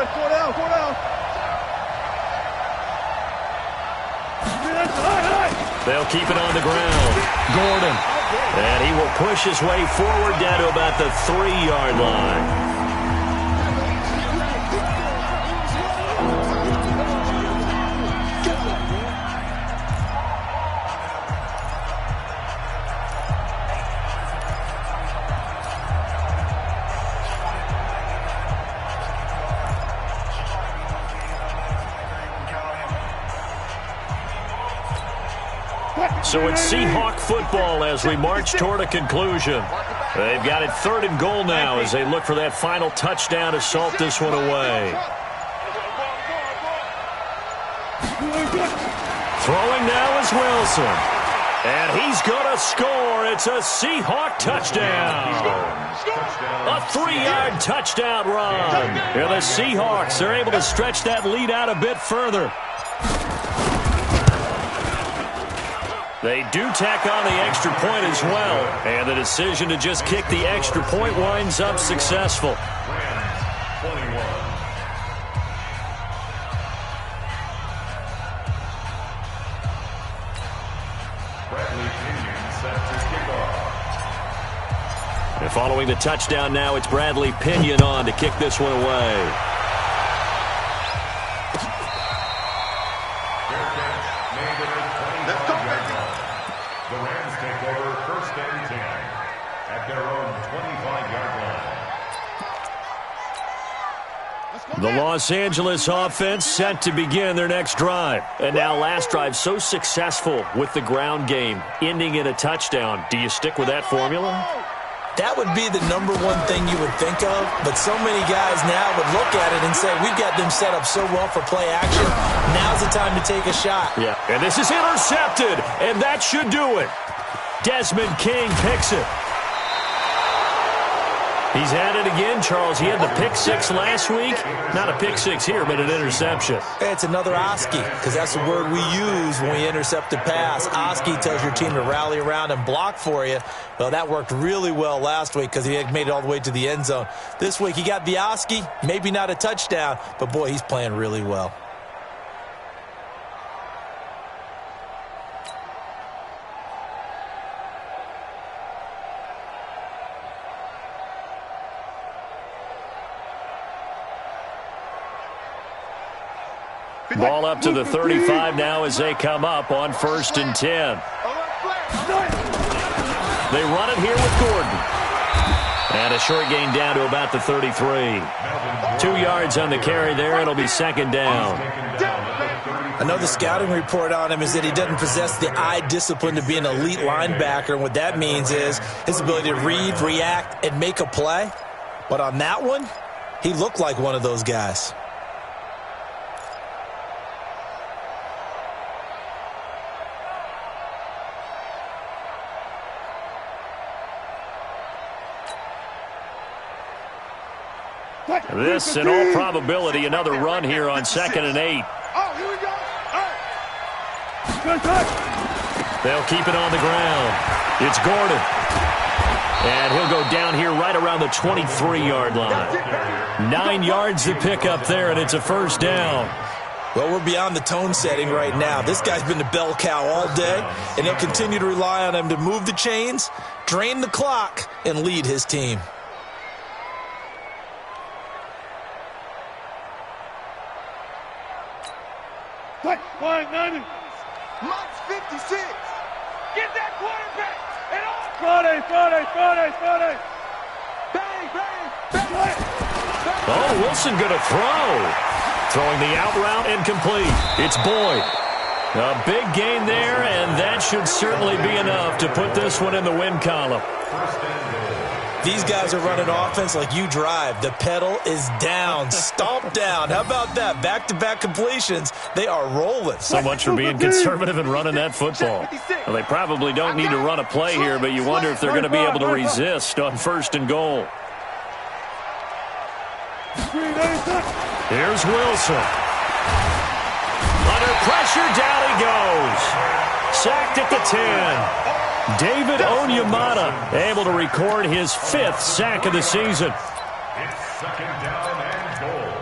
4 down. They'll keep it on the ground. Gordon. And he will push his way forward down to about the 3-yard line. So it's Seahawk football as we march toward a conclusion. They've got it 3rd and goal now as they look for that final touchdown to salt this one away. Throwing now is Wilson. And he's going to score. It's a Seahawk touchdown. A 3-yard touchdown run. And the Seahawks are able to stretch that lead out a bit further. They do tack on the extra point as well. And the decision to just kick the extra point winds up successful. And following the touchdown now, it's Bradley Pinion on to kick this one away. The Rams take over 1st and 10 at their own 25-yard line. The Los Angeles offense set to begin their next drive. And now last drive so successful with the ground game, ending in a touchdown. Do you stick with that formula? That would be the number one thing you would think of, but so many guys now would look at it and say, we've got them set up so well for play action. Now's the time to take a shot. Yeah, and this is intercepted, and that should do it. Desmond King picks it. He's at it again, Charles. He had the pick six last week. Not a pick six here, but an interception. It's another Oski, because that's the word we use when we intercept a pass. Oski tells your team to rally around and block for you. Well, that worked really well last week because he had made it all the way to the end zone. This week he got the Oski, maybe not a touchdown, but boy, he's playing really well. Ball up to the 35 now as they come up on 1st and 10. They run it here with Gordon. And a short gain down to about the 33. 2 yards on the carry there. It'll be 2nd down. Another scouting report on him is that he doesn't possess the eye discipline to be an elite linebacker. And what that means is his ability to read, react, and make a play. But on that one, he looked like one of those guys. This, in all probability, another run here on 2nd and 8. Oh, here we go. All right. They'll keep it on the ground. It's Gordon. And he'll go down here right around the 23-yard line. 9 yards to pick up there, and it's a 1st down. Well, we're beyond the tone setting right now. This guy's been the bell cow all day, and he'll continue to rely on him to move the chains, drain the clock, and lead his team. Mike's 56. Get that quarterback. And all. Friday. Bang. Oh, Wilson going to throw. Throwing the out route incomplete. It's Boyd. A big gain there, and that should certainly be enough to put this one in the win column. These guys are running offense like you drive. The pedal is down, stomped down. How about that? Back-to-back completions. They are rolling. So much for being conservative and running that football. Well, they probably don't need to run a play here, but you wonder if they're going to be able to resist on 1st and goal. Here's Wilson. Under pressure, down he goes. Sacked at the 10. David Onyemata able to record his 5th sack of the season. It's 2nd down and goal.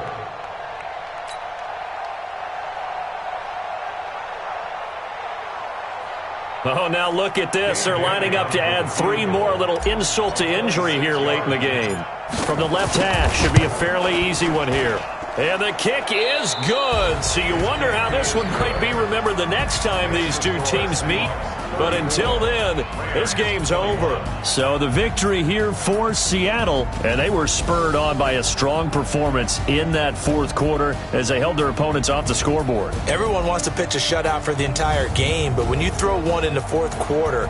Oh, now look at this. They're lining up to add 3 more, little insult to injury here late in the game. From the left hash, should be a fairly easy one here. And the kick is good. So you wonder how this one might be remembered the next time these two teams meet. But until then, this game's over. So the victory here for Seattle, and they were spurred on by a strong performance in that 4th quarter as they held their opponents off the scoreboard. Everyone wants to pitch a shutout for the entire game, but when you throw one in the 4th quarter,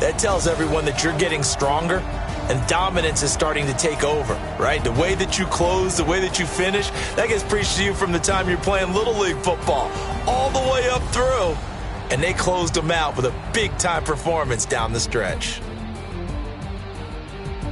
that tells everyone that you're getting stronger and dominance is starting to take over, right? The way that you close, the way that you finish, that gets preached to you from the time you're playing Little League football all the way up through. and they closed them out with a big-time performance down the stretch.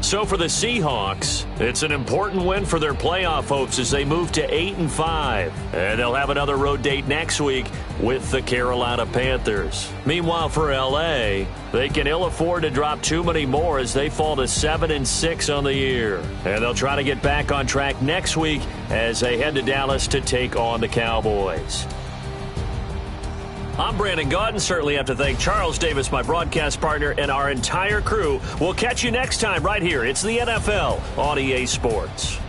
So for the Seahawks, it's an important win for their playoff hopes as they move to 8-5. And they'll have another road date next week with the Carolina Panthers. Meanwhile, for LA, they can ill afford to drop too many more as they fall to 7-6 on the year. And they'll try to get back on track next week as they head to Dallas to take on the Cowboys. I'm Brandon Gaudin. Certainly have to thank Charles Davis, my broadcast partner, and our entire crew. We'll catch you next time right here. It's the NFL on EA Sports.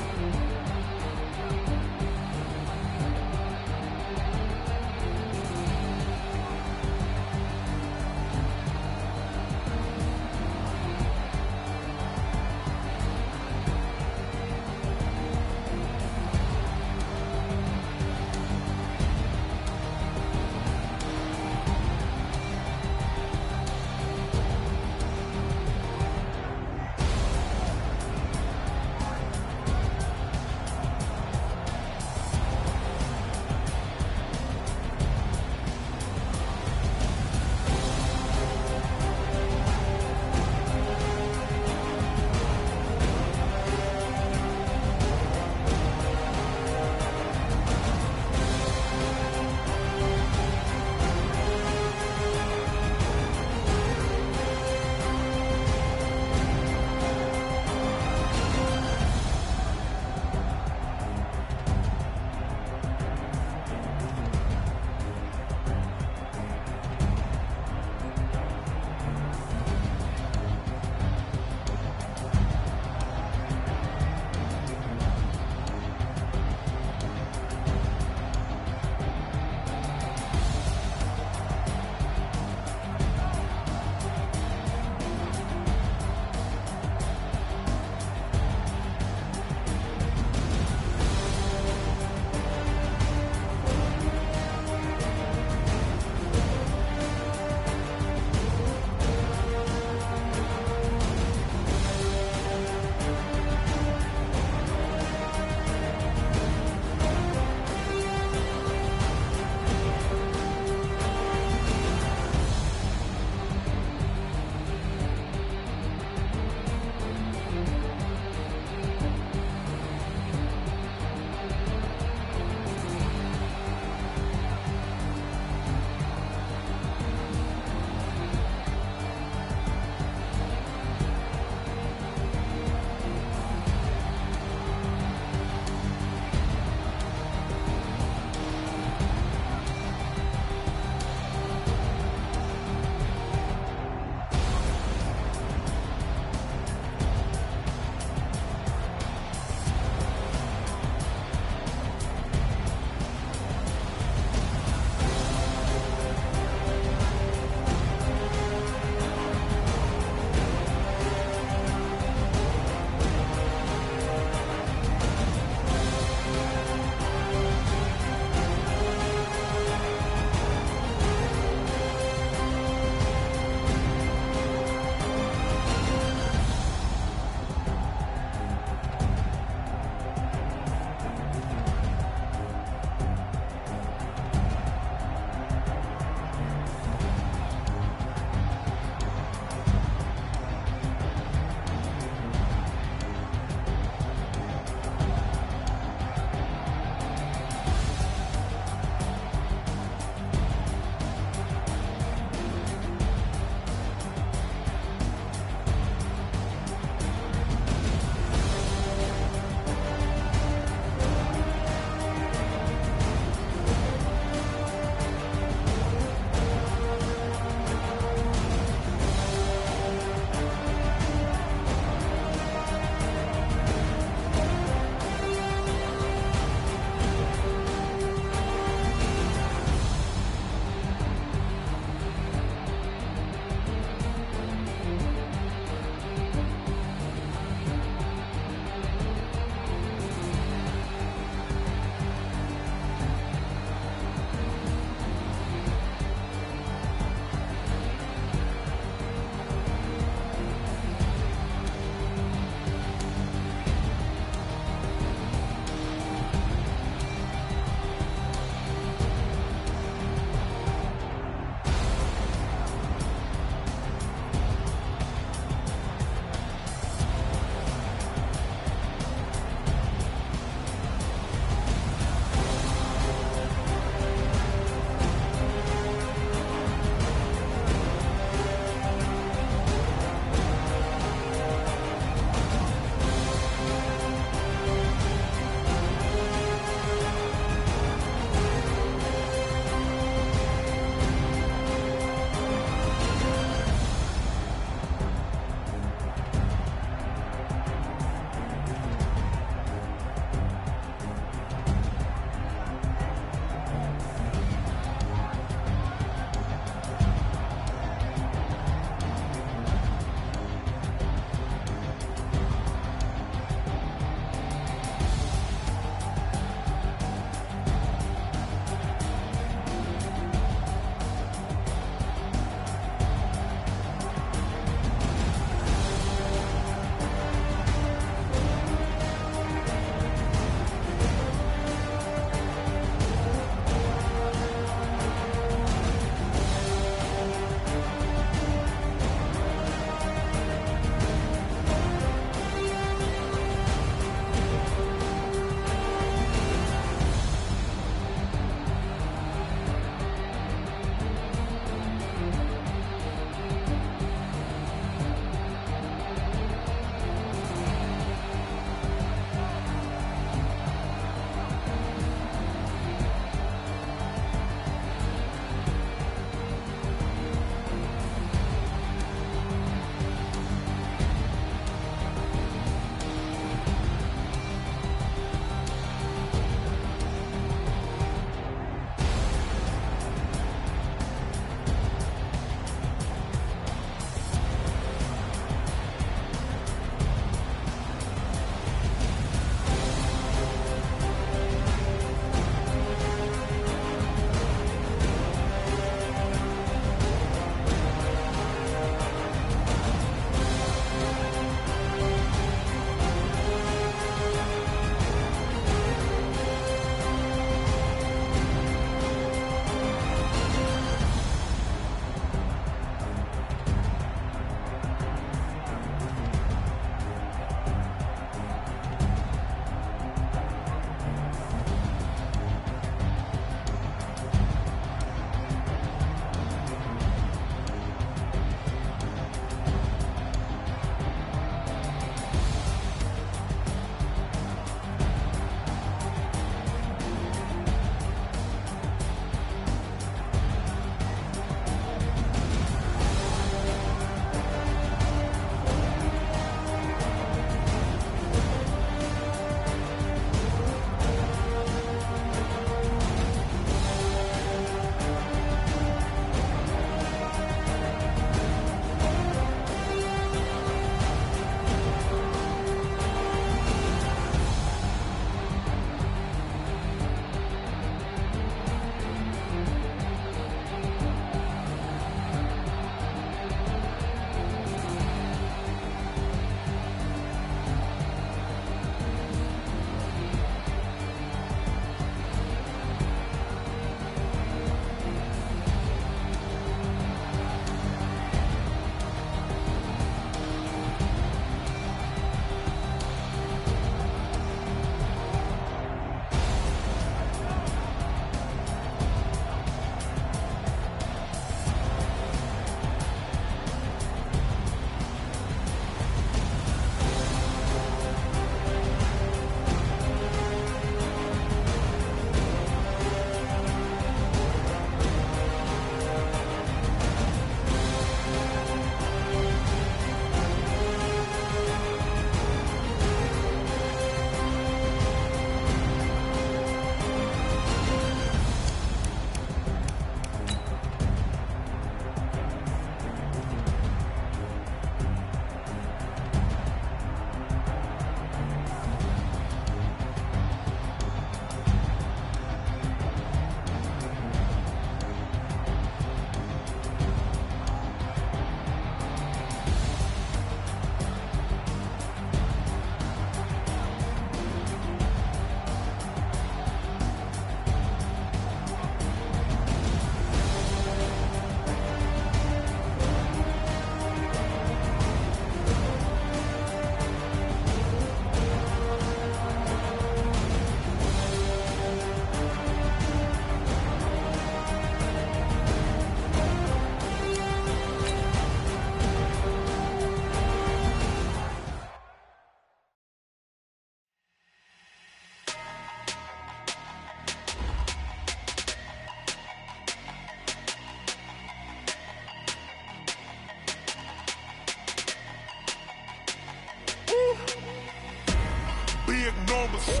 numbers,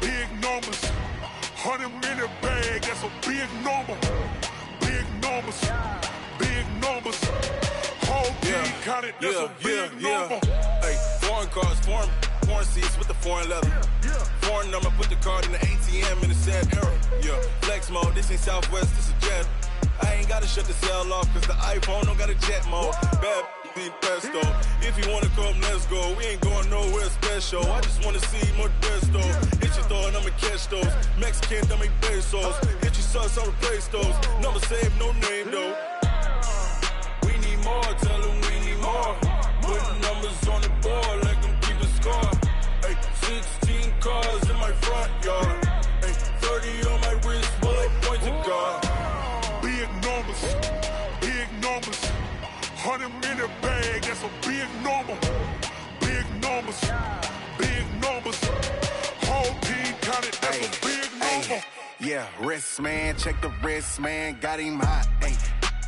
big numbers. 100-minute bag, that's a big number. Big numbers, big numbers. Whole team counted, that's a big number. Hey, foreign cars, foreign seats with the foreign leather. Foreign number, put the card in the ATM in the sad era. Yeah, flex mode, this ain't Southwest, this is jet. I ain't gotta shut the cell off, cause the iPhone don't got a jet mode. Bad pesto. If you wanna come, let's go. We ain't going nowhere special. I just wanna see more desto. Hit your thought, I'ma catch those. Mexican, don't make pesos. Hit your sauce, I'll replace those. Number saved, no name though. We need more, tell them we need more. Putting numbers on the board, like them keep a score. Hey, 16 cars in my front yard. Hey, 30 on my wrist, bullet point to God. Big numbers, big numbers. 100-minute bag, that's a big number. Big numbers, big numbers. Whole team counted, that's a big number. Yeah, wrist man, check the wrist man, got him hot. Ay,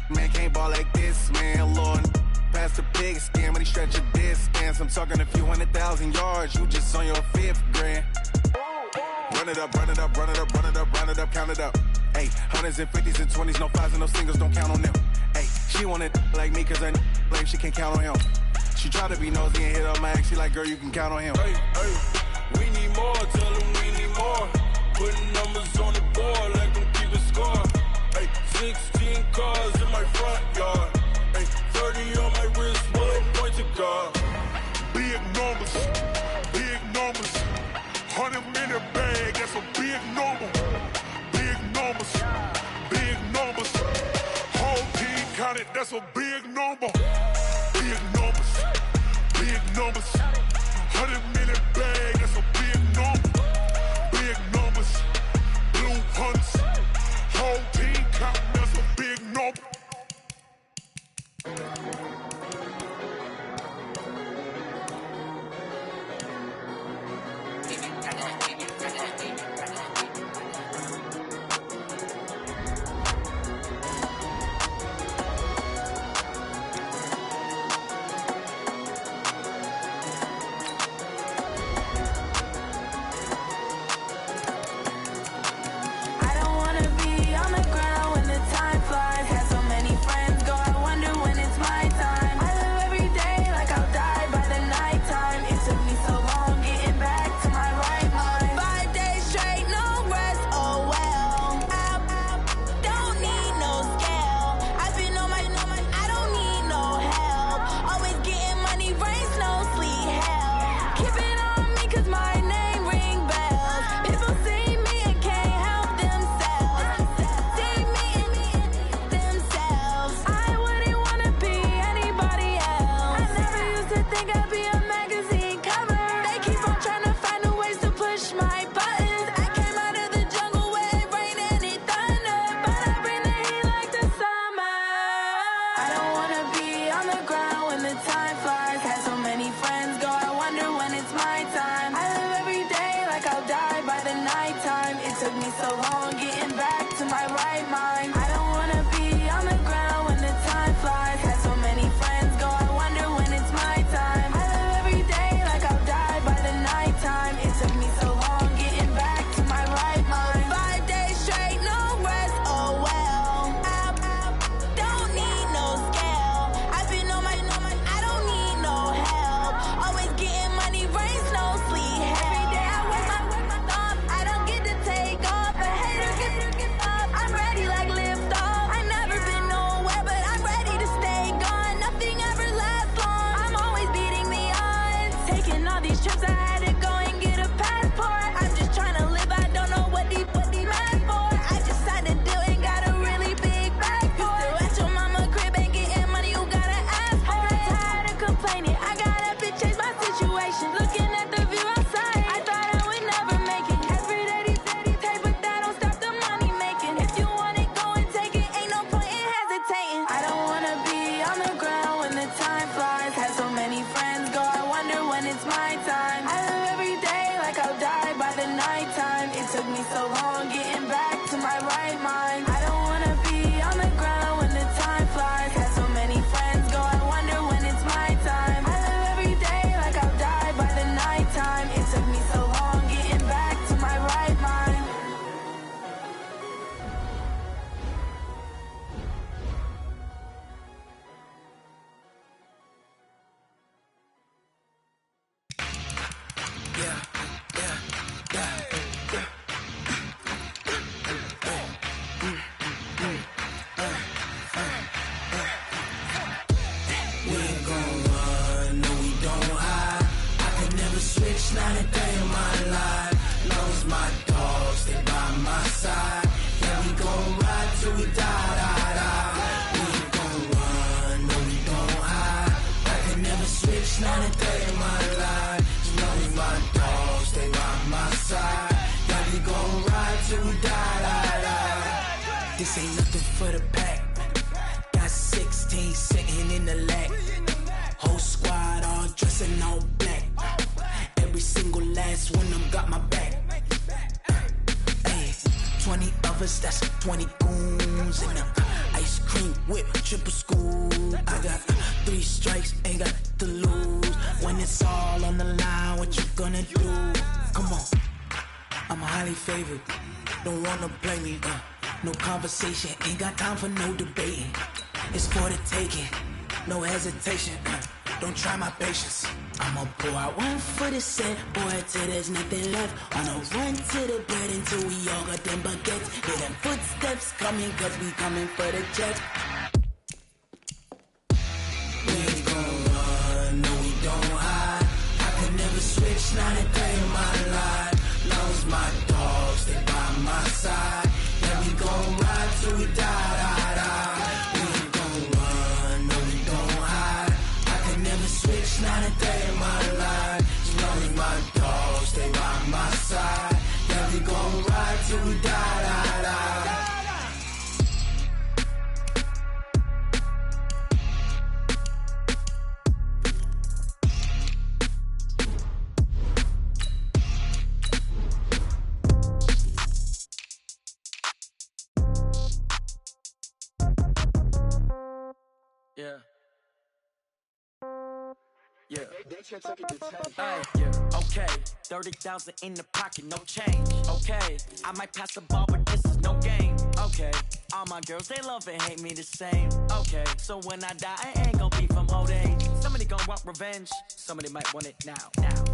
man can't ball like this, man. Lord, past the pig skin when he stretch a distance. I'm talking a few 100,000 yards, you just on your 5th grand. Run it up, run it up, run it up, run it up, run it up, count it up. Ay, 100s and 50s and 20s, no 5s and no singles, don't count on them. Ay, she want it like me cause her lame, she can't count on him. She try to be nosy and hit up my ex, she like, girl, you can count on him. Hey, we need more, tell them we need more. Putting numbers on the board, like them keep a score. Hey, 16 cars in my front yard. Hey, 30 on my wrist, bullet point to God. Big numbers, big numbers. 100-minute bag, that's a big number. Big numbers, big numbers. Whole team counted, that's a big number. Big numbers, big numbers. 100-minute bag, that's a big number. Big numbers, blue hunts. Whole team counting, that's a big number. Live not a day of my life. Long as my dogs stay by my side. Yeah, we gon' ride till we die, die, die. We ain't gon' run, no, we gon' hide. I can never switch, not a day of my life. As long as my dogs stay by my side. Yeah, we gon' ride till we die, die, die. This ain't nothing for the pack. Got 16 sitting in the lag. Whole squad all dressing all black. Every single last one of them got my back. Ay, 20 of us, that's 20 goons in them. Ice cream whip, triple scoop. I got 3 strikes, ain't got to lose. When it's all on the line, what you gonna do? Come on, I'm highly favored. Don't wanna play me, no conversation, ain't got time for no debating. It's for the taking, no hesitation. Don't try my patience. I'ma pour out one for the set, boy, till there's nothing left. On a run to the bread until we all got them baguettes. Hear them footsteps coming, cause we coming for the jet. We ain't gon' run, no, we don't hide. I could never switch, not a day in my life. Long as my dogs stay by my side. Yeah, we gon' ride till we die, die, die. We ain't gon' run, no, we don't hide. I could never switch, not a day in my life. As long as my dogs stay by my side. Yeah, we gon' ride till we die, die, die. Yeah. Yeah. Ay, yeah. Okay. 30,000 in the pocket, no change. Okay. I might pass the ball, but this is no game. Okay. All my girls, they love and hate me the same. Okay. So when I die, I ain't gon' be from old age. Somebody gon' want revenge. Somebody might want it now.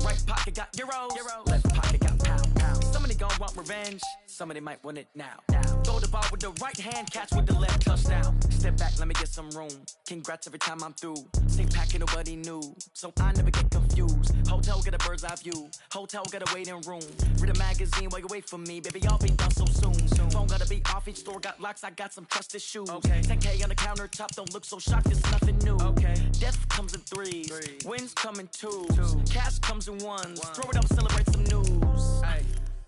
Right pocket got euros. Left pocket got pound. Somebody gon' want revenge. Somebody might want it now. Throw the ball with the right hand, catch with the left, touchdown. Step back, let me get some room. Congrats every time I'm through. Same packet, nobody knew, so I never get confused. Hotel get a bird's eye view. Hotel got a waiting room. Read a magazine while you wait for me, baby. I'll be done so soon. Phone gotta be off, each store got locks. I got some trusted shoes. Okay. 10K on the countertop, don't look so shocked. It's nothing new. Okay. Death comes in threes. Wins come in twos. Cash comes in ones. Throw it up, celebrate some news. Ay.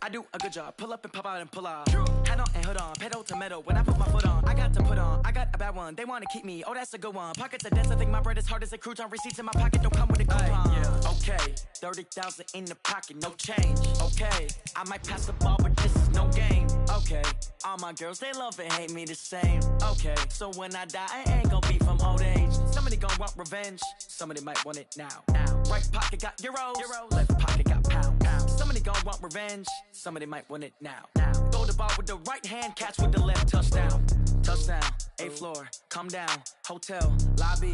I do a good job, pull up and pop out and pull out. Hat on and hood on, pedal to metal. When I put my foot on, I got to put on. I got a bad one, they wanna keep me. Oh, that's a good one. Pockets are dense, I think my bread is hard as a crouton. Receipts in my pocket don't come with a coupon. Yeah. Okay, 30,000 in the pocket, no change. Okay, I might pass the ball, but this is no game. Okay, all my girls, they love and hate me the same. Okay, so when I die, I ain't gon' be from old age. Somebody gon' want revenge, somebody might want it now. Right pocket got euros. Left pocket got pound. Somebody gon' want revenge, somebody might want it now. Throw the ball with the right hand, catch with the left, touchdown. Touchdown, 8th floor, come down, hotel, lobby.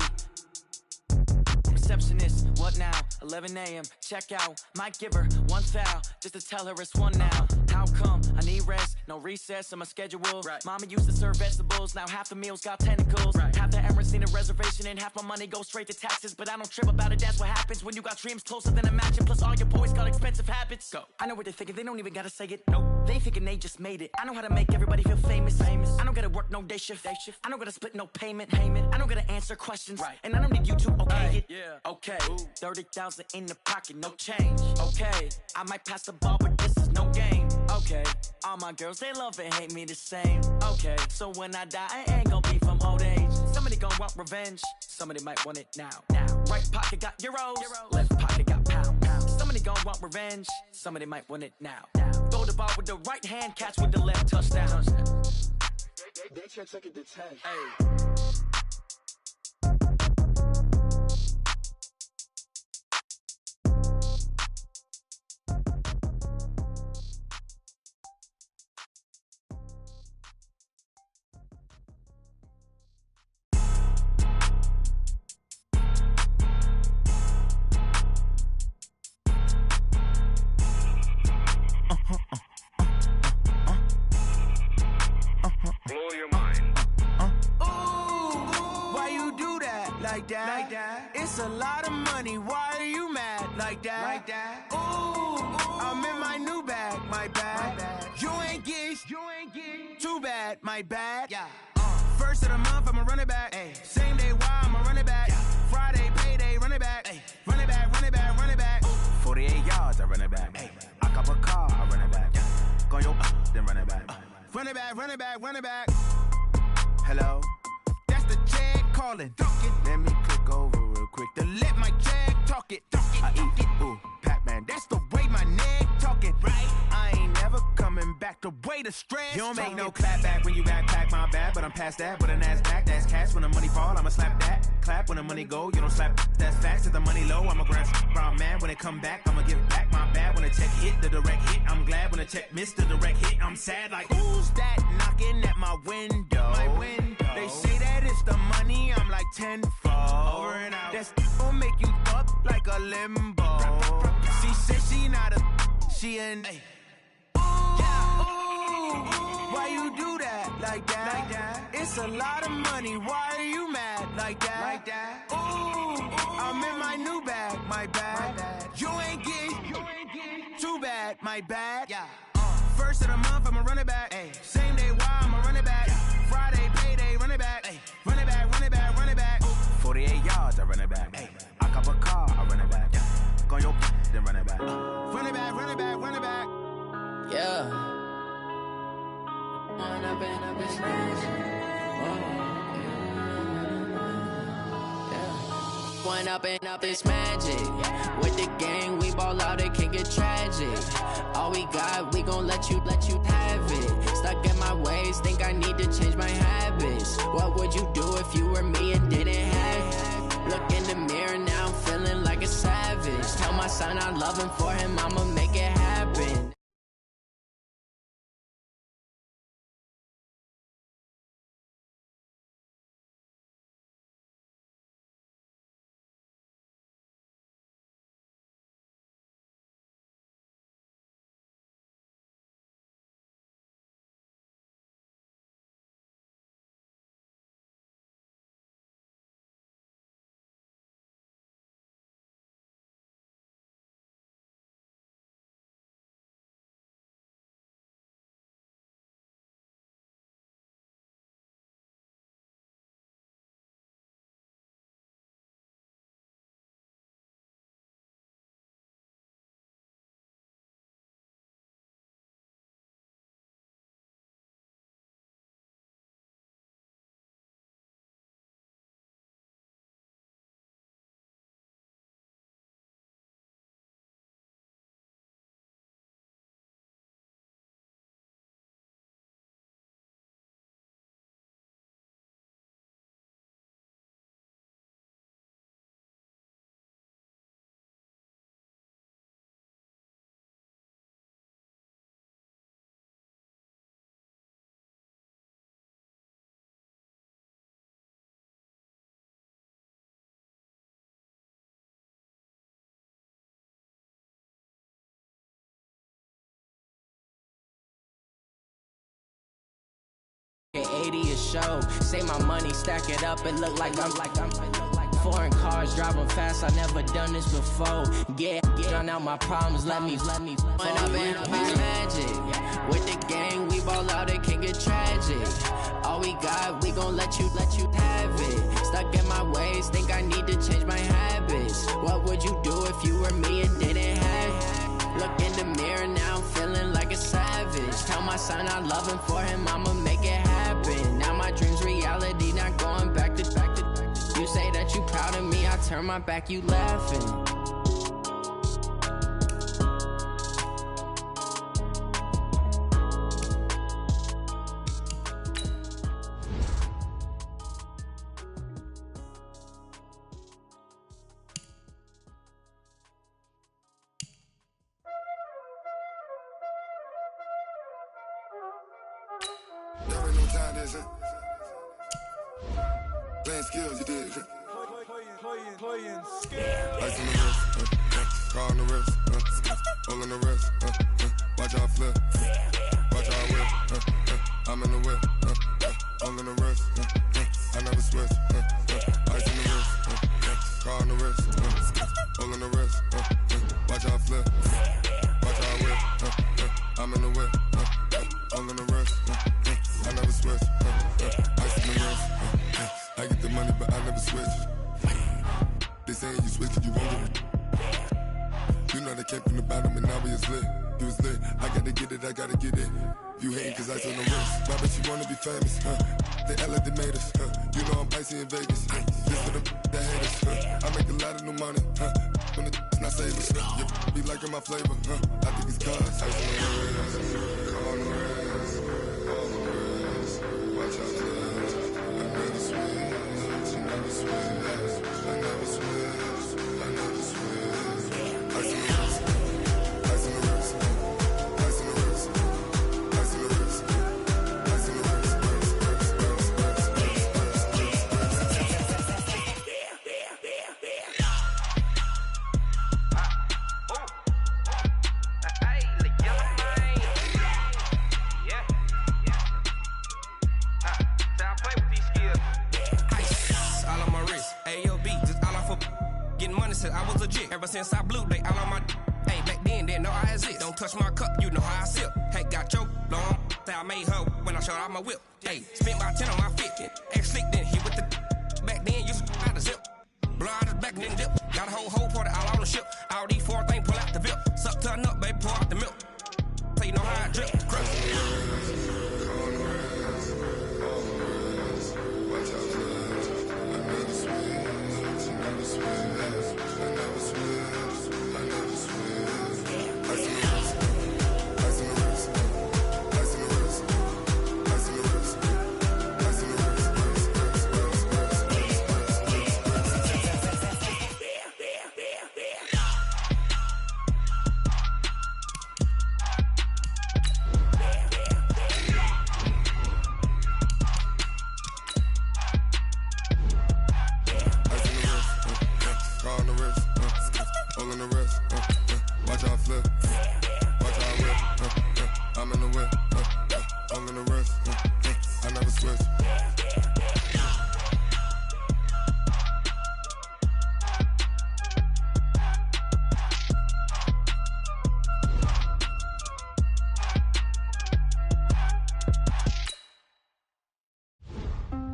Receptionist, what now? 11 a.m., check out. Might give her one foul, just to tell her it's one now. How come? I need rest, no recess in my schedule. Right. Mama used to serve vegetables, now half the meals got tentacles. Right. Half the Emirates need a reservation and half my money goes straight to taxes. But I don't trip about it, that's what happens when you got dreams closer than a mansion. Plus all your boys got expensive habits. Go. I know what they're thinking, they don't even gotta say it. Nope. They thinking they just made it. I know how to make everybody feel famous. I don't gotta work no day shift. I don't gotta split no payment. I don't gotta answer questions. Right. And I don't need you to okay it. Yeah. Okay, 30,000 in the pocket, no change. Okay, I might pass the ball, but this is no game. Okay, all my girls, they love and hate me the same. Okay, so when I die, I ain't gon' be from old age. Somebody gon' want revenge, somebody might want it now. Right pocket got euros, left pocket got pound. Somebody gon' want revenge, somebody might want it now. Throw the ball with the right hand, catch with the left, touchdown. They check it to 10. Hey. Blow your mind. Ooh, like that. It's a lot of money, why are you mad like that? Ooh, I'm in my new bag, my bad. You ain't get too bad, my bad. First of the month, I'ma run it back. Same day, why I'ma run it back. Friday, payday, run it back. Run it back, run it back, run it back. 48 yards, I run it back. I cop a car, I run it back. Go yo, then run it back. Run it back, run it back, run it back. Hello? That's the check calling. Let me click over real quick to let my check talk it. I eat it, ooh, Pac-Man. That's the way my neck talking. Right? I ain't never coming back the way the stress. You don't make no clap back when you backpack, my bad. But I'm past that with an ass back. That's cash when the money fall, I'ma slap that. Clap when the money go, you don't slap. That's fast. If the money low, I'ma grab brown man. When it come back, I'ma give back my bad. When the check hit, the direct hit. I'm glad when the check missed the direct hit. I'm sad like, who's that knocking at my window? They say that it's the money, I'm like tenfold. Over and out. That's gon' make you up like a limbo. She said she not a, she an. Why you do that like that? It's a lot of money, why are you mad like that? Ooh, I'm in my new bag, my bad. You ain't get too bad, my bad. First of the month, I'ma run it back. Same day, why I'ma run it back. Friday, payday, run it back. Run it back, run it back, run it back. 48 yards, I run it back. I cop a car, I run it back. Go yo, then run it back. Run it back, run it back, run it back. Yeah. Run up and up this One up and up this magic. With the gang, we ball out, it can get tragic. All we got, we gon' let you have it. Stuck in my ways, think I need to change my habits. What would you do if you were me and didn't have it? Look in the mirror now, I'm feeling like a savage. Tell my son I love him, for him I'ma make it happen. $80 a show. Say my money, stack it up, it look like I'm foreign cars, driving fast, I never done this before. Yeah, drown out my problems, let me Run up and up is magic. With the gang, we ball out, it can get tragic. All we got, we gon' let you have it. Stuck in my ways, think I need to change my habits. What would you do if you were me and didn't have it? Look in the mirror now, I'm feeling like a savage. Tell my son I love him, for him I'ma make it happen. Now my dream's reality, not going back to. You say that you proud of me, I turn my back, you laughing. Playing skills, you did. Playing skills. Ice on the wrist, car on the wrist, all on the wrist, watch out flip, watch out whip, I'm in the whip, all on the wrist, I never switch, ice on the wrist, with you. They saying you switch, you won't get it. You know they came from the bottom and now we is lit. You was lit, I gotta get it, I gotta get it. You hating cause I told no risk. My bitch, you wanna be famous, They act like they made us, You know I'm icy in Vegas, This for the that hate us, I make a lot of new money, When the not savers, You be liking my flavor, I think it's cause ice on the wrist, on the wrist, on the wrist. Watch out, cuz I never switch, I never switch, I never switch, I never switch. Ice on the wrist, ice on the wrist, ice on the wrist, ice on the wrist, ice on the wrist, I was legit. Ever since I blew, they all on my hey, back then, didn't know I exist. Don't touch my cup, you know how I sip. Hey, got choked long. Say I made her when I showed out my whip. Hey, spent about 10 on my fit. X slick, then hit with the back then, used to out the zip. Blow out his back, then dip. Got a whole party all on the ship. All these four things, pull out the VIP. Suck, turn up, baby, pour out the milk. So you know how I drip. Crush. Watch out, cuz I never switch, I never switch. I never switch, I never switch. Ice on the wrist, ice on the wrist, ice on the wrist, ice on the wrist, ice on the wrist. All in the wrist, watch how I flip, watch how I whip, I'm in the whip, all in the wrist, I never switch.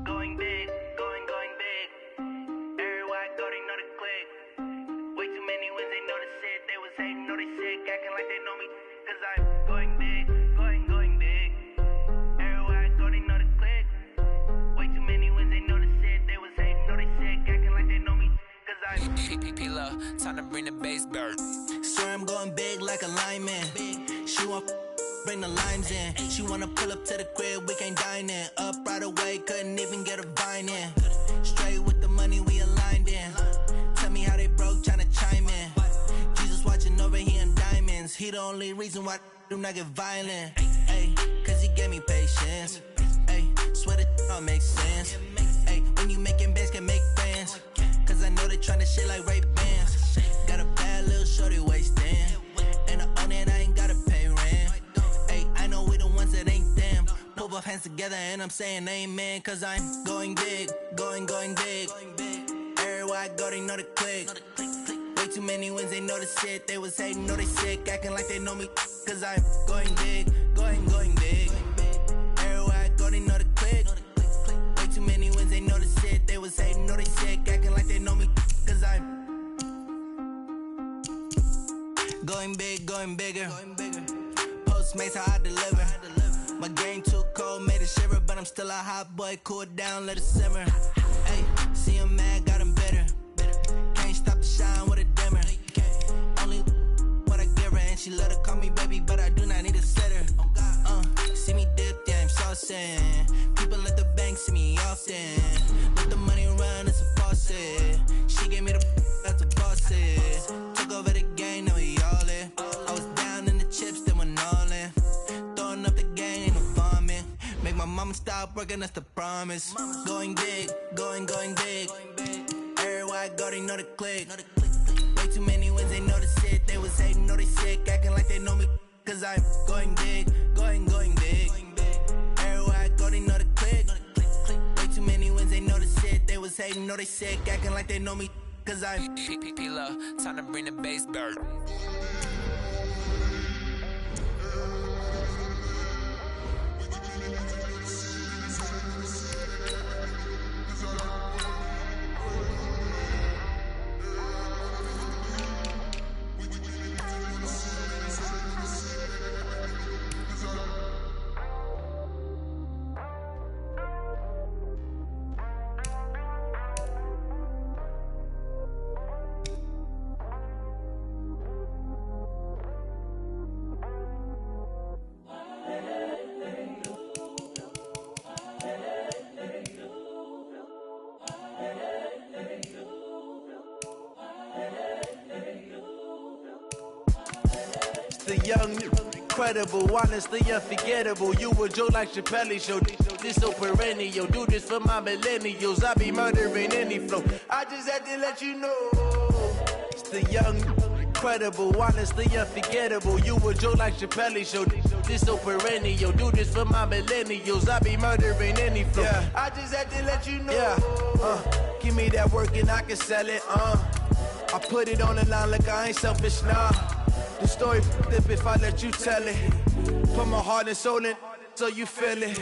Going big, going big. Everywhere I go, they know the click. Way too many wins, they know the shit. They was hating, know they sick, acting like they know me. Cause I'm going big, going big. Everywhere I go, they know the click. Way too many wins, they know the shit. They was hating, know they sick, acting like they know me. Cause I'm P-P-P-Love, time to bring the bass bird. Swear I'm going big like a lineman. She want bring the limes in. She wanna pull up to the crib, we can't dine in. Up right away, couldn't even get a vine in. Straight with the money we aligned in. Tell me how they broke, tryna chime in. Jesus watching over here in diamonds. He the only reason why I do not get violent. Ay, cause he gave me patience. Ay, swear that all makes sense. Ay, when you making bands, can make friends. Cause I know they tryna shit like Ray-Bans. Got a bad little shorty wasting. And I own it, I ain't gotta pay rent. Ay, I know we the ones that ain't them. Put both hands together and I'm saying amen. Cause I'm going big, going big. Everywhere I go, they know the click. Way too many wins, they know the shit. They was hating, know they sick, acting like they know me. Cause I'm going big, going big. Everywhere I go, they know the click. Way too many wins, they know the shit. They was hating, know they sick, acting like they know me. Cause I'm going big, going bigger. Postmates, how I deliver. My game too cold, made it shiver. But I'm still a hot boy, cool down, let it simmer. Hey, see him mad, got him bitter. Can't stop the shine with a dimmer. Only what I give her, and she let her call me baby, but I do not need a sitter. See me dip, yeah, I'm saucing. People at the bank see me often. Let the money run, it's a faucet. She gave me the that's a faucet. Took over the game, now we all in. I was down in the chips, then went all in. Throwing up the game, ain't no farming. Make my mama stop working, that's the promise. Going big, going big. Everywhere I go, they know the click. Way too many wins, they know the shit. They was hating, know they sick, acting like they know me. Cause I'm going big, going big. Everywhere I go, they know the click. Way too many wins, they know the shit. They was hating, know they sick, acting like they know me. Cause I'm P-P-P-Love, time to bring the bass bird. The young, incredible, honestly unforgettable. You a Joe like Chappelle show. This so perennial. Do this for my millennials. I be murdering any flow. I just had to let you know. It's the young, incredible, honestly unforgettable. You a Joe like Chappelle show. This so perennial. Do this for my millennials. I be murdering any flow. Yeah. I just had to let you know. Yeah. Give me that work and I can sell it. I put it on the line like I ain't selfish, nah. The story f***ed if I let you tell it. Put my heart and soul in so you feel it.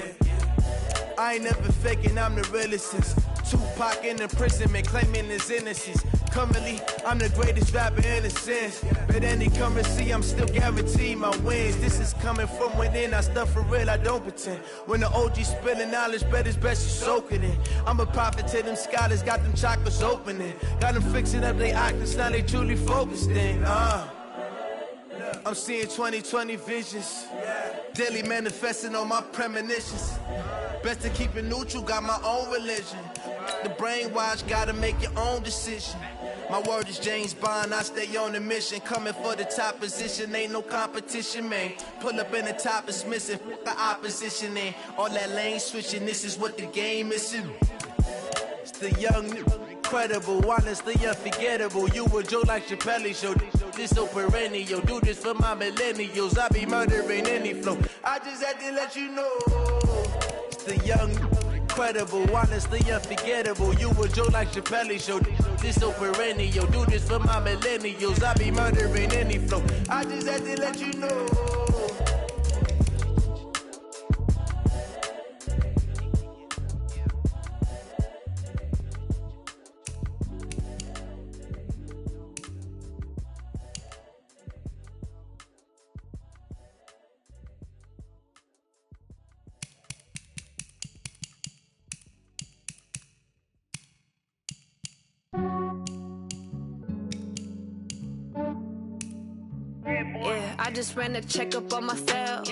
I ain't never faking, I'm the realest since Tupac in imprisonment, claiming his innocence. Currently, I'm the greatest rapper in a sense. But any currency, I'm still guaranteed my wins. This is coming from within, I stuff for real, I don't pretend. When the OG spilling knowledge, bet it's best you soak it in. I'm a prophet to them scholars, got them chakras opening. Got them fixing up they octaves, now they truly focused in. I'm seeing 2020 visions. Daily manifesting on my premonitions. Best to keep it neutral, got my own religion. The brainwash, gotta make your own decision. My word is James Bond, I stay on a mission. Coming for the top position, ain't no competition, man. Pull up in the top is missing, the opposition in. All that lane switching, this is what the game is. It's the young, incredible, honestly unforgettable. You a Joe like Chappelle show. This so perennial. Do this for my millennials. I be murdering any flow. I just had to let you know. It's the young, incredible, honestly unforgettable. You a Joe like Chappelle show. This so perennial. Do this for my millennials. I be murdering any flow. I just had to let you know. Yeah, I just ran a checkup on myself.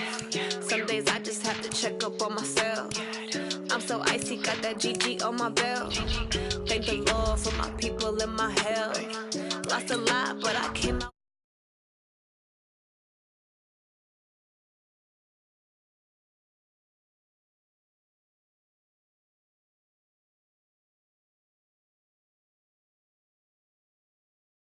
Some days I just have to check up on myself. I'm so icy, got that GG on my belt. Thank the Lord for my people and my health.